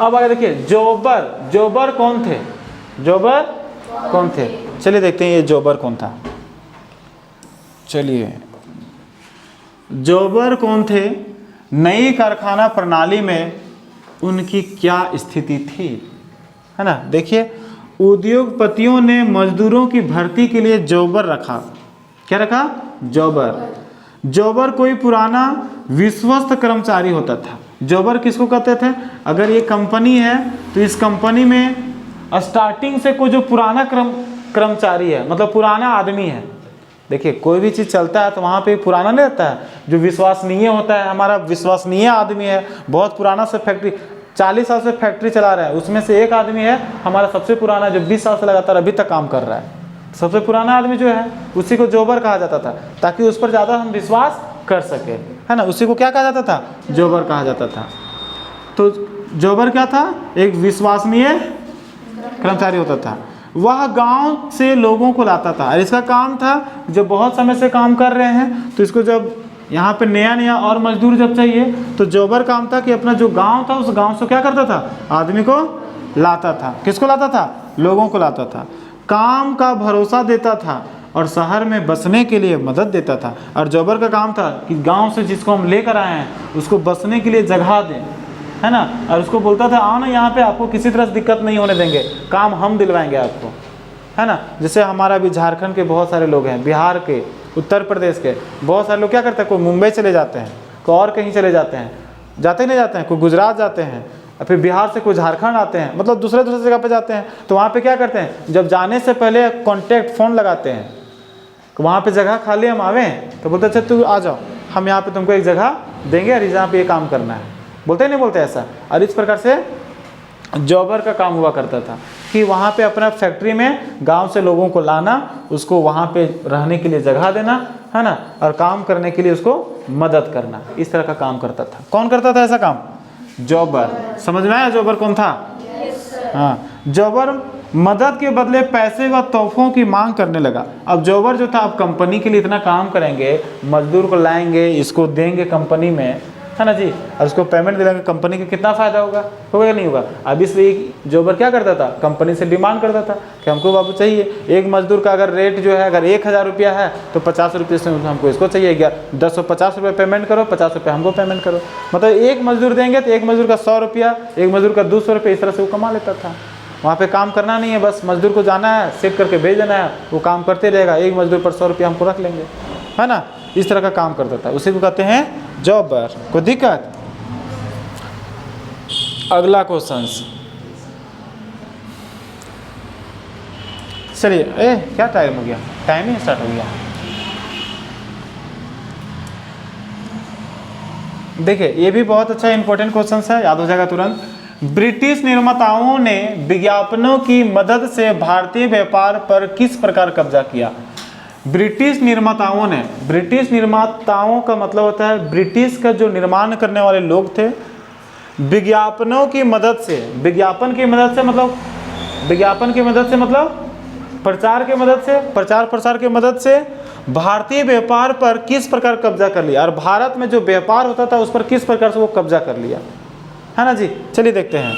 [SPEAKER 1] अब आगे देखिए, जोबर कौन थे, जोबर कौन थे, चलिए देखते हैं ये जोबर कौन था। चलिए जोबर कौन थे, नई कारखाना प्रणाली में उनकी क्या स्थिति थी, है ना। देखिए उद्योगपतियों ने मजदूरों की भर्ती के लिए जोबर रखा, क्या रखा, जोबर कोई पुराना विश्वस्त कर्मचारी होता था। जोबर किसको कहते थे, अगर ये कंपनी है तो इस कंपनी में स्टार्टिंग से कोई जो पुराना कर्मचारी है, मतलब पुराना आदमी है। देखिए कोई भी चीज़ चलता है तो वहाँ पे पुराना नहीं रहता है, जो विश्वसनीय होता है, हमारा विश्वसनीय आदमी है, बहुत पुराना से फैक्ट्री 40 साल से फैक्ट्री चला रहा है, उसमें से एक आदमी है हमारा सबसे पुराना, जो 20 साल से लगातार अभी तक काम कर रहा है, सबसे पुराना आदमी जो है उसी को जोबर कहा जाता था, ताकि उस पर ज़्यादा हम विश्वास कर सके, है ना। उसी को क्या कहा जाता था, जोबर कहा जाता था। तो जोबर क्या था, एक विश्वसनीय कर्मचारी होता था। वह गांव से लोगों को लाता था, और इसका काम था जब बहुत समय से काम कर रहे हैं तो इसको जब यहाँ पे नया और मजदूर जब चाहिए तो जोबर काम था कि अपना जो गांव था उस गांव से क्या करता था, आदमी को लाता था। किसको लाता था, लोगों को लाता था। काम का भरोसा देता था और शहर में बसने के लिए मदद देता था। और जोबर का काम था कि गाँव से जिसको हम लेकर आए हैं उसको बसने के लिए जगह दें, है ना। और उसको बोलता था आओ ना यहाँ पे, आपको किसी तरह से दिक्कत नहीं होने देंगे, काम हम दिलवाएंगे आपको, है ना। जैसे हमारा भी झारखंड के बहुत सारे लोग हैं, बिहार के, उत्तर प्रदेश के बहुत सारे लोग क्या करते हैं, कोई मुंबई चले जाते हैं, कोई और कहीं चले जाते हैं, जाते नहीं जाते हैं, कोई गुजरात जाते हैं, और फिर बिहार से कोई झारखंड आते हैं, मतलब दूसरे जगह पे जाते हैं। तो वहाँ पे क्या करते हैं, जब जाने से पहले कॉन्टैक्ट फ़ोन लगाते हैं, वहाँ पे जगह खाली हम आवें तो बोलते अच्छा तू आ जाओ, हम यहाँ पे तुमको एक जगह देंगे और यहाँ पे ये काम करना है, बोलते नहीं बोलते ऐसा। और इस प्रकार से जॉबर का काम हुआ करता था कि वहाँ पे अपना फैक्ट्री में गांव से लोगों को लाना, उसको वहाँ पे रहने के लिए जगह देना, है ना, और काम करने के लिए उसको मदद करना, इस तरह का काम करता था। कौन करता था ऐसा काम, जॉबर। समझ में आया जॉबर कौन था, हाँ। जॉबर मदद के बदले पैसे व तोहफों की मांग करने लगा। अब जॉबर जो था, अब कंपनी के लिए इतना काम करेंगे, मजदूर को लाएंगे, इसको देंगे कंपनी में, है ना जी, और उसको पेमेंट दिलाएंगे, कंपनी को कितना फ़ायदा होगा, होगा नहीं होगा। अब इसलिए जॉबर क्या करता था, कंपनी से डिमांड करता था कि हमको बाबू चाहिए, एक मजदूर का अगर रेट जो है अगर 1000 रुपया है तो 50 रुपये से हमको इसको चाहिए, 1050 रुपये पेमेंट करो, 50 रुपये हमको पेमेंट करो। मतलब एक मजदूर देंगे तो एक मजदूर का 100 रुपया, एक मजदूर का 200 रुपये, इस तरह से वो कमा लेता था। वहाँ पे काम करना नहीं है, बस मजदूर को जाना है, सेट करके भेज देना है, वो काम करते रहेगा, एक मजदूर पर 100 रुपया हमको रख लेंगे, है ना, इस तरह का काम करता था, उसी को कहते हैं जॉबर। कोई दिक्कत। अगला क्वेश्चन, चलिए, क्या टाइम हो गया, टाइम ही स्टार्ट हो गया। देखिए ये भी बहुत अच्छा इंपॉर्टेंट क्वेश्चन है, याद हो जाएगा तुरंत। ब्रिटिश निर्माताओं ने विज्ञापनों की मदद से भारतीय व्यापार पर किस प्रकार कब्जा किया। ब्रिटिश निर्माताओं ने, ब्रिटिश निर्माताओं का मतलब होता है ब्रिटिश का जो निर्माण करने वाले लोग थे, विज्ञापनों की मदद से, विज्ञापन की मदद से मतलब, विज्ञापन की मदद से मतलब प्रचार की मदद से, प्रचार प्रसार की मदद से भारतीय व्यापार पर किस प्रकार कब्जा कर लिया, और भारत में जो व्यापार होता था उस पर किस प्रकार से वो कब्जा कर लिया, है ना जी। चलिए देखते हैं।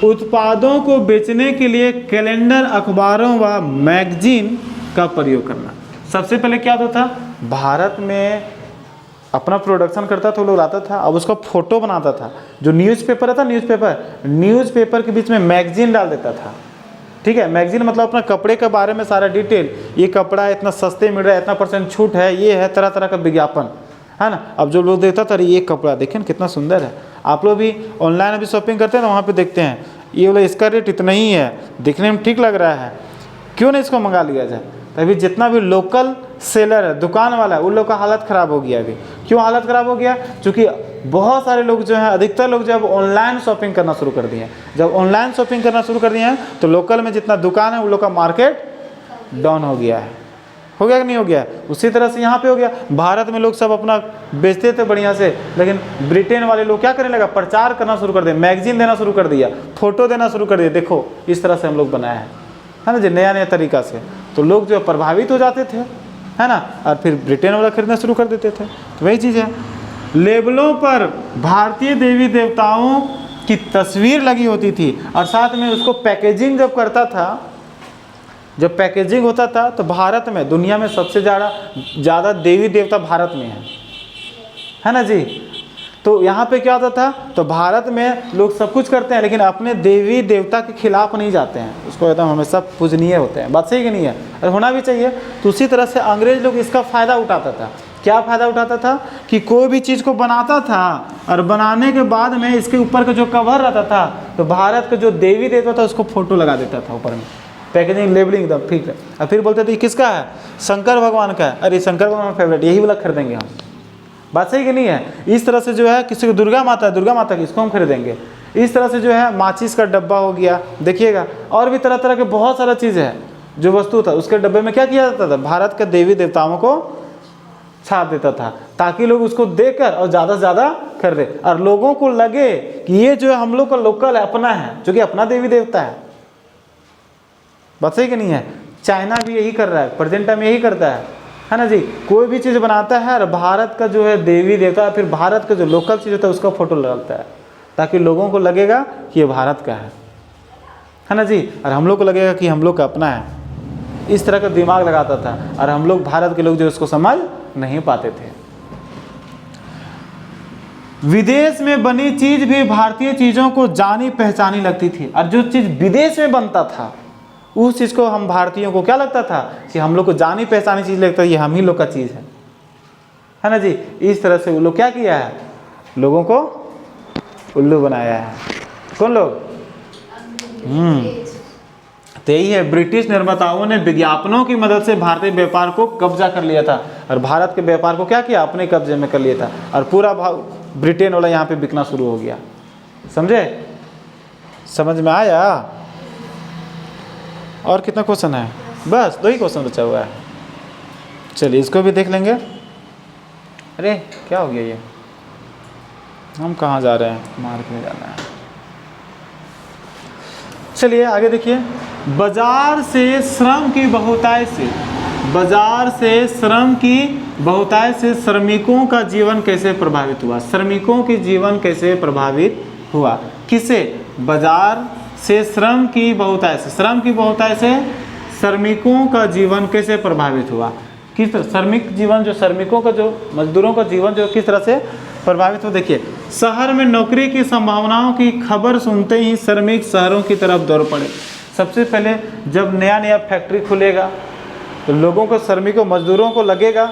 [SPEAKER 1] उत्पादों को बेचने के लिए कैलेंडर, अखबारों व मैगजीन का प्रयोग करना। सबसे पहले क्या होता था, भारत में अपना प्रोडक्शन करता था, वो लोग लाता था, अब उसका फोटो बनाता था। जो न्यूज़पेपर था, न्यूज़पेपर के बीच में मैगजीन डाल देता था। ठीक है, मैगजीन मतलब अपना कपड़े के बारे में सारा डिटेल, ये कपड़ा इतना सस्ते मिल रहा है, इतना % छूट है, ये है, तरह तरह का विज्ञापन है ना। अब जो लोग देखता था, ये कपड़ा देखें ना कितना सुंदर है। आप लोग भी ऑनलाइन अभी शॉपिंग करते हैं ना, वहाँ पे देखते हैं ये बोला इसका रेट इतना ही है, दिखने में ठीक लग रहा है, क्यों नहीं इसको मंगा लिया जाए। तभी जितना भी लोकल सेलर है, दुकान वाला है, उन लोग का हालत ख़राब हो गया। अभी क्यों हालत ख़राब हो गया, क्योंकि बहुत सारे लोग जो हैं, अधिकतर लोग जब ऑनलाइन शॉपिंग करना शुरू कर दिए हैं। जब ऑनलाइन शॉपिंग करना शुरू कर दिए हैं तो लोकल में जितना दुकान है उन लोग का मार्केट डाउन हो गया है। हो गया कि नहीं हो गया। उसी तरह से यहाँ पे हो गया। भारत में लोग सब अपना बेचते थे बढ़िया से, लेकिन ब्रिटेन वाले लोग क्या करने लगा, प्रचार करना शुरू कर दिया, मैगजीन देना शुरू कर दिया, फोटो देना शुरू कर दिया, देखो इस तरह से हम लोग बनाए हैं, है ना जी, नया नया तरीका से। तो लोग जो प्रभावित हो जाते थे, है ना, और फिर ब्रिटेन वाला खरीदना शुरू कर देते थे। तो वही चीज़ है, लेबलों पर भारतीय देवी देवताओं की तस्वीर लगी होती थी, और साथ में उसको पैकेजिंग जब करता था, जब पैकेजिंग होता था, तो भारत में, दुनिया में सबसे ज़्यादा देवी देवता भारत में है ना जी। तो यहाँ पे क्या होता था, तो भारत में लोग सब कुछ करते हैं, लेकिन अपने देवी देवता के खिलाफ नहीं जाते हैं, उसको एकदम हमेशा पूजनीय होते हैं। बात सही कि नहीं है, और होना भी चाहिए। तो उसी तरह से अंग्रेज लोग इसका फ़ायदा उठाता था। क्या फ़ायदा उठाता था कि कोई भी चीज़ को बनाता था, और बनाने के बाद में इसके ऊपर का जो कवर रहता था, तो भारत का जो देवी देवता था उसको फ़ोटो लगा देता था ऊपर में, पैकेजिंग लेबलिंग एकदम ठीक है। और फिर बोलते थे किसका है, शंकर भगवान का है, अरे शंकर भगवान फेवरेट, यही वाला खरीदेंगे हम। बात सही कि नहीं है। इस तरह से जो है, किसी को दुर्गा माता की, इसको हम खरीदेंगे। इस तरह से जो है, माचिस का डब्बा हो गया, देखिएगा, और भी तरह तरह के बहुत सारा चीज़ है जो वस्तु था, उसके डब्बे में क्या किया जाता था, भारत के देवी देवताओं को छाप देता था, ताकि लोग उसको देखकर और ज़्यादा से ज़्यादा खरीदे, और लोगों को लगे कि ये जो है हम लोग का लोकल है, अपना है, जो कि अपना देवी देवता है। बात सही कि नहीं है। चाइना भी यही कर रहा है, प्रेजेंट टाइम यही करता है ना जी। कोई भी चीज़ बनाता है और भारत का जो है देवी देवता, फिर भारत का जो लोकल चीज़ होता है उसका फोटो लगाता है, ताकि लोगों को लगेगा कि ये भारत का है ना जी, और हम लोग को लगेगा कि हम लोग का अपना है। इस तरह का दिमाग लगाता था, और हम लोग भारत के लोग जो उसको समझ नहीं पाते थे। विदेश में बनी चीज़ भी भारतीय चीज़ों को जानी पहचानी लगती थी, और जो चीज़ विदेश में बनता था उस चीज़ को हम भारतीयों को क्या लगता था कि हम लोग को जानी पहचानी चीज़ लगता है, ये हम ही लोग का चीज़ है ना जी। इस तरह से वो लोग क्या किया है, लोगों को उल्लू बनाया है। कौन लोग, तो यही है, ब्रिटिश निर्माताओं ने विज्ञापनों की मदद से भारतीय व्यापार को कब्जा कर लिया था, और भारत के व्यापार को क्या किया, अपने कब्जे में कर लिया था, और पूरा ब्रिटेन वाला यहाँ पे बिकना शुरू हो गया। समझे, समझ में आया। और कितना क्वेश्चन है, बस 2 ही क्वेश्चन बचा हुआ है। चलिए इसको भी देख लेंगे। अरे क्या हो गया ये, हम कहाँ जा रहे हैं, मार्केट में जाना है। चलिए आगे देखिए, बाजार से श्रम की बहुतायत से, बाजार से श्रम की बहुतायत से श्रमिकों का जीवन कैसे प्रभावित हुआ, श्रमिकों की जीवन कैसे प्रभावित हुआ, किससे, बाजार से श्रम की बहुतायत से, श्रम की बहुतायत से श्रमिकों का जीवन कैसे प्रभावित हुआ, किस तरह श्रमिक जीवन, जो श्रमिकों का, जो मजदूरों का जीवन जो किस तरह से प्रभावित हो। देखिए, शहर में नौकरी की संभावनाओं की खबर सुनते ही श्रमिक शहरों की तरफ दौड़ पड़े। सबसे पहले जब नया नया फैक्ट्री खुलेगा तो लोगों को, श्रमिकों, मजदूरों को लगेगा,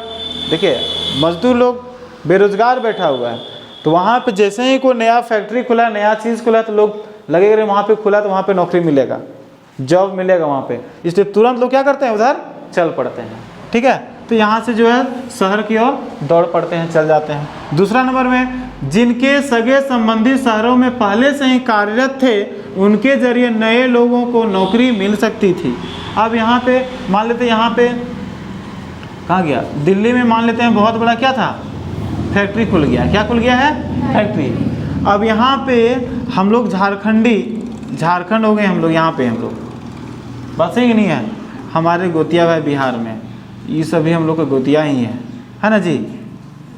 [SPEAKER 1] देखिए मजदूर लोग बेरोजगार बैठा हुआ है, तो वहाँ पे जैसे ही कोई नया फैक्ट्री खुला, नया चीज़ खुला, तो लोग लगेगा वहाँ पे खुला तो वहाँ पे नौकरी मिलेगा, जॉब मिलेगा वहाँ पे, इसलिए तुरंत लोग क्या करते हैं, उधर चल पड़ते हैं। ठीक है, तो यहाँ से जो है शहर की ओर दौड़ पड़ते हैं, चल जाते हैं। दूसरा नंबर में, जिनके सगे संबंधी शहरों में पहले से ही कार्यरत थे, उनके जरिए नए लोगों को नौकरी मिल सकती थी। अब यहाँ पे मान लेते हैं, यहाँ पे कहाँ गया, दिल्ली में मान लेते हैं बहुत बड़ा क्या था, फैक्ट्री खुल गया। क्या खुल गया है, फैक्ट्री। अब यहाँ पे हम लोग झारखंड हो गए हम लोग, यहाँ पे हम लोग, बात सही कि नहीं है। हमारे गोतिया भाई बिहार में, ये सभी हम लोग का गोतिया ही है ना जी,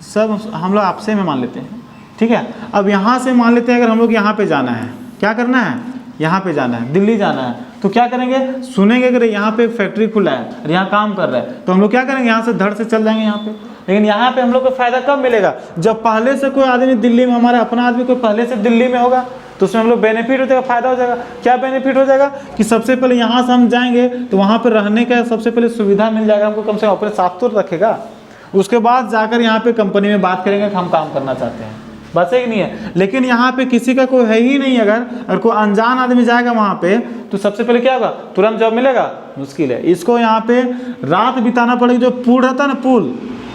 [SPEAKER 1] सब हम लोग आपसे में मान लेते हैं। ठीक है, अब यहाँ से मान लेते हैं अगर हम लोग यहाँ पे जाना है, क्या करना है, यहाँ पे जाना है, दिल्ली जाना है, तो क्या करेंगे, सुनेंगे कि यहाँ पे फैक्ट्री खुला है और यहाँ काम कर रहा है, तो हम लोग क्या करेंगे, यहाँ से धड़ से चल जाएंगे यहाँ पे। लेकिन यहाँ पे हम लोग को फायदा कब मिलेगा, जब पहले से कोई आदमी दिल्ली में, हमारा अपना आदमी कोई पहले से दिल्ली में होगा, तो उसमें हम लोग बेनिफिट हो जाएगा, फायदा हो जाएगा। क्या बेनिफिट हो जाएगा कि सबसे पहले यहाँ से हम जाएंगे तो वहाँ पर रहने का सबसे पहले सुविधा मिल जाएगा हमको, कम से कम अपने साथ तो रखेगा। उसके बाद जाकर यहाँ पे कंपनी में बात करेंगे कि हम काम करना चाहते हैं, बस एक नहीं है। लेकिन यहाँ पे किसी का कोई है ही नहीं, अगर कोई अनजान आदमी जाएगा वहाँ पे तो सबसे पहले क्या होगा, तुरंत जॉब मिलेगा, मुश्किल है। इसको यहाँ पे रात बिताना पड़ेगी। जो पुल रहता है ना, पुल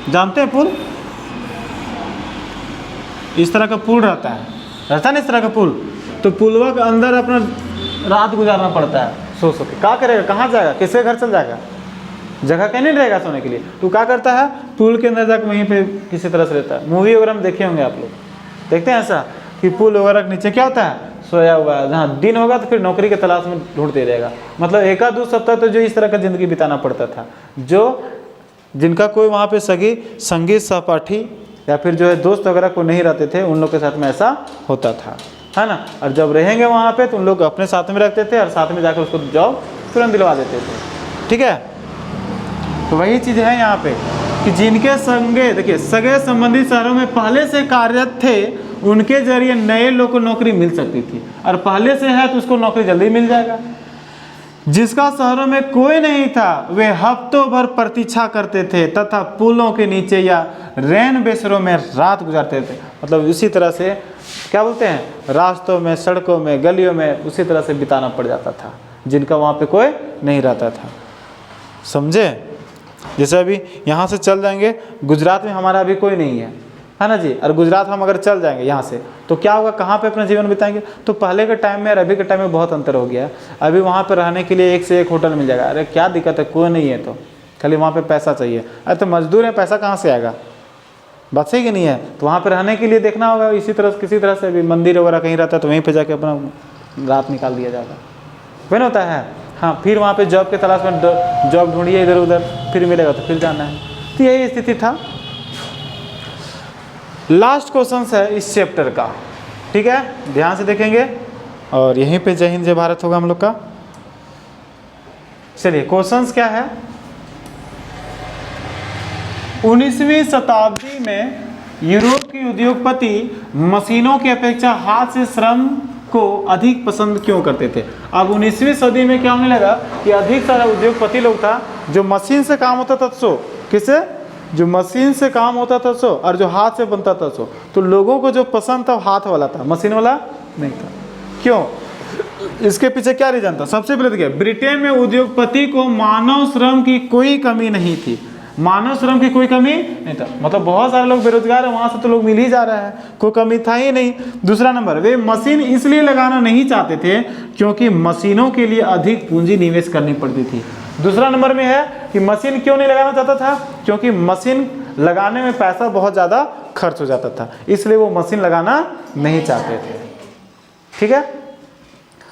[SPEAKER 1] जानते हैं, पुल इस तरह का पुल रहता है ना, इस तरह का पुल, तो पुलवा के अंदर अपना रात गुजारना पड़ता है सो के। क्या करेगा, कहाँ जाएगा, किसके घर चल जाएगा, जगह कहीं नहीं रहेगा सोने के लिए, तो क्या करता है, पुल के अंदर जाकर वहीं पे किसी तरह से रहता है। मूवी वगैरह में देखे होंगे आप लोग, देखते हैं ऐसा कि पुल वगैरह के नीचे क्या होता है, सोया हुआ है। जहाँ दिन होगा तो फिर नौकरी के तलाश में ढूंढते रहेगा। मतलब 1-2 सप्ताह तो जो इस तरह का ज़िंदगी बिताना पड़ता था, जो जिनका कोई वहाँ पे संगीत सहपाठी या फिर जो है दोस्त वगैरह को नहीं रहते थे, उन लोग के साथ में ऐसा होता था, है ना। और जब रहेंगे वहाँ पे तो उन लोग अपने साथ में रखते थे और साथ में जाकर उसको जॉब तुरंत दिलवा देते थे, ठीक है। तो वही चीज़ है यहाँ पे कि जिनके संगे, देखिए, सगे संबंधी शहरों में पहले से कार्यरत थे, उनके जरिए नए लोग को नौकरी मिल सकती थी, और पहले से है तो उसको नौकरी जल्दी मिल जाएगा। जिसका शहरों में कोई नहीं था, वे हफ्तों भर प्रतीक्षा करते थे तथा पुलों के नीचे या रेन बेसरों में रात गुजारते थे। मतलब इसी तरह से क्या बोलते हैं, रास्तों में, सड़कों में, गलियों में उसी तरह से बिताना पड़ जाता था, जिनका वहाँ पे कोई नहीं रहता था, समझे। जैसे अभी यहाँ से चल जाएंगे, गुजरात में हमारा अभी कोई नहीं है ना जी, और गुजरात हम अगर चल जाएंगे यहाँ से तो क्या होगा, कहाँ पे अपना जीवन बिताएंगे। तो पहले के टाइम में और अभी के टाइम में बहुत अंतर हो गया है। अभी वहाँ पे रहने के लिए एक से एक होटल मिल जाएगा। अरे क्या दिक्कत है, कोई नहीं है तो खाली वहाँ पे पैसा चाहिए। अरे तो मजदूर है, पैसा कहाँ से आएगा, बात सही कि नहीं है। तो वहाँ पे रहने के लिए देखना होगा। इसी तरह किसी तरह से अभी मंदिर वगैरह कहीं रहता है तो वहीं पर जाके अपना रात निकाल दिया जाता है, वही होता है। हाँ, फिर वहाँ पे जॉब के तलाश में जॉब ढूंढिए इधर उधर, फिर मिलेगा तो फिर जाना है। तो यही स्थिति था। लास्ट क्वेश्चन है इस चैप्टर का, ठीक है, ध्यान से देखेंगे। और यहीं पे जय हिंद जय भारत होगा हम लोग का। चलिए, क्वेश्चंस क्या है। 19वीं शताब्दी में यूरोप की उद्योगपति मशीनों की अपेक्षा हाथ से श्रम को अधिक पसंद क्यों करते थे। अब 19वीं सदी में क्या होने लगा कि अधिक सारा उद्योगपति लोग था जो मशीन से काम होता था, सो किसे, जो मशीन से काम होता था सो, और जो हाथ से बनता था सो। तो लोगों को जो पसंद था हाथ वाला था, मशीन वाला नहीं था। क्यों, इसके पीछे क्या रीजन था। सबसे पहले देखिए, ब्रिटेन में उद्योगपति को मानव श्रम की कोई कमी नहीं थी। मानव श्रम की कोई कमी नहीं था, मतलब बहुत सारे लोग बेरोजगार है, वहां से तो लोग मिल ही जा रहा है, कोई कमी था ही नहीं। दूसरा नंबर, वे मशीन इसलिए लगाना नहीं चाहते थे क्योंकि मशीनों के लिए अधिक पूंजी निवेश करनी पड़ती थी। दूसरा नंबर में है कि मशीन क्यों नहीं लगाना चाहता था, क्योंकि मशीन लगाने में पैसा बहुत ज़्यादा खर्च हो जाता था, इसलिए वो मशीन लगाना नहीं चाहते थे, ठीक है।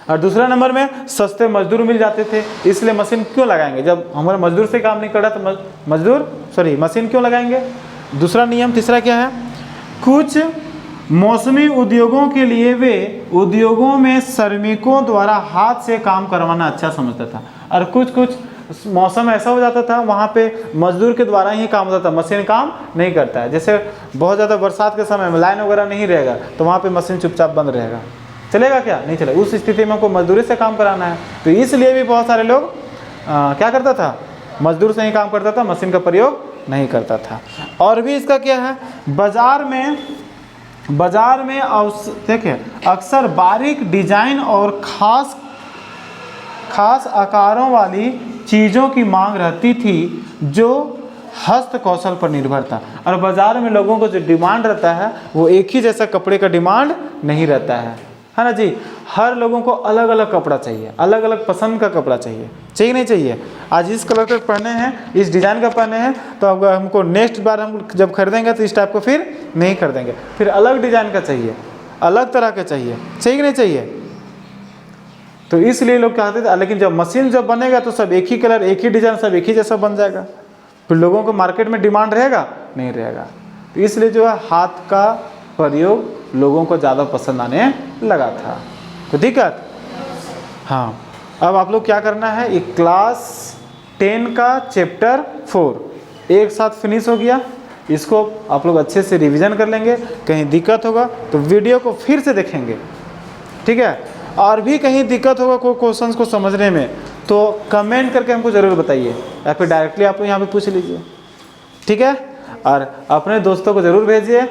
[SPEAKER 1] और दूसरा नंबर में सस्ते मजदूर मिल जाते थे, इसलिए मशीन क्यों लगाएंगे, जब हमारा मजदूर से काम नहीं कर रहा तो मशीन क्यों लगाएंगे। दूसरा नियम, तीसरा क्या है, कुछ मौसमी उद्योगों के लिए वे उद्योगों में श्रमिकों द्वारा हाथ से काम करवाना अच्छा समझता था, और कुछ मौसम ऐसा हो जाता था वहाँ पे मजदूर के द्वारा ही काम होता था, मशीन काम नहीं करता है। जैसे बहुत ज़्यादा बरसात के समय में लाइन वगैरह नहीं रहेगा तो वहाँ पे मशीन चुपचाप बंद रहेगा, चलेगा क्या, नहीं चलेगा। उस स्थिति में हमको मजदूरी से काम कराना है, तो इसलिए भी बहुत सारे लोग क्या करता था, मजदूर से ही काम करता था, मशीन का प्रयोग नहीं करता था। और भी इसका क्या है, बाजार में देखिए अक्सर बारीक डिजाइन और खास आकारों वाली चीज़ों की मांग रहती थी जो हस्त कौशल पर निर्भर था। और बाजार में लोगों को जो डिमांड रहता है वो एक ही जैसा कपड़े का डिमांड नहीं रहता है ना जी। हर लोगों को अलग अलग कपड़ा चाहिए, अलग अलग पसंद का कपड़ा चाहिए नहीं चाहिए। आज इस कलर का पहने हैं, इस डिज़ाइन का पहने हैं, तो अब हमको नेक्स्ट बार हम जब खरीदेंगे तो इस टाइप को फिर नहीं खरीदेंगे, फिर अलग डिज़ाइन का चाहिए, अलग तरह का चाहिए कि नहीं चाहिए। तो इसलिए लोग कहते थे, लेकिन जब मशीन जब बनेगा तो सब एक ही कलर, एक ही डिज़ाइन, सब एक ही जैसा बन जाएगा, फिर लोगों को मार्केट में डिमांड रहेगा नहीं रहेगा। तो इसलिए जो है हाथ का प्रयोग लोगों को ज़्यादा पसंद आने लगा था। तो दिक्कत, हाँ, अब आप लोग क्या करना है, एक क्लास 10 का चैप्टर 4 एक साथ फिनिश हो गया। इसको आप लोग अच्छे से रिवीजन कर लेंगे, कहीं दिक्कत होगा तो वीडियो को फिर से देखेंगे, ठीक है। और भी कहीं दिक्कत होगा कोई क्वेश्चंस को समझने में तो कमेंट करके हमको ज़रूर बताइए, या फिर डायरेक्टली आप लोग यहाँ पे पूछ लीजिए, ठीक है। और अपने दोस्तों को ज़रूर भेजिए,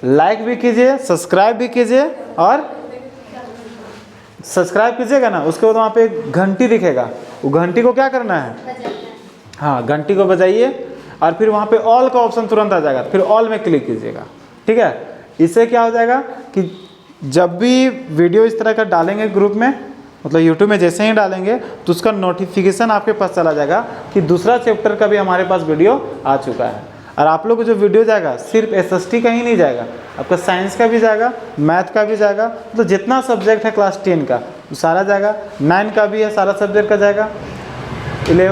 [SPEAKER 1] लाइक भी कीजिए, सब्सक्राइब भी कीजिए। और सब्सक्राइब कीजिएगा ना, उसके बाद वहाँ पे एक घंटी दिखेगा, वो घंटी को क्या करना है, हाँ घंटी को बजाइए और फिर वहाँ पे ऑल का ऑप्शन तुरंत आ जाएगा, फिर ऑल में क्लिक कीजिएगा, ठीक है। इससे क्या हो जाएगा कि जब भी वीडियो इस तरह का डालेंगे ग्रुप में, मतलब यूट्यूब में जैसे ही डालेंगे तो उसका नोटिफिकेशन आपके पास चला जाएगा कि दूसरा चैप्टर का भी हमारे पास वीडियो आ चुका है। और आप लोग को जो वीडियो जाएगा सिर्फ SST का ही नहीं जाएगा, आपका साइंस का भी जाएगा, मैथ का भी जाएगा, तो जितना सब्जेक्ट है क्लास 10 का वो सारा जाएगा, 9 का भी है, सारा सब्जेक्ट का जाएगा, 11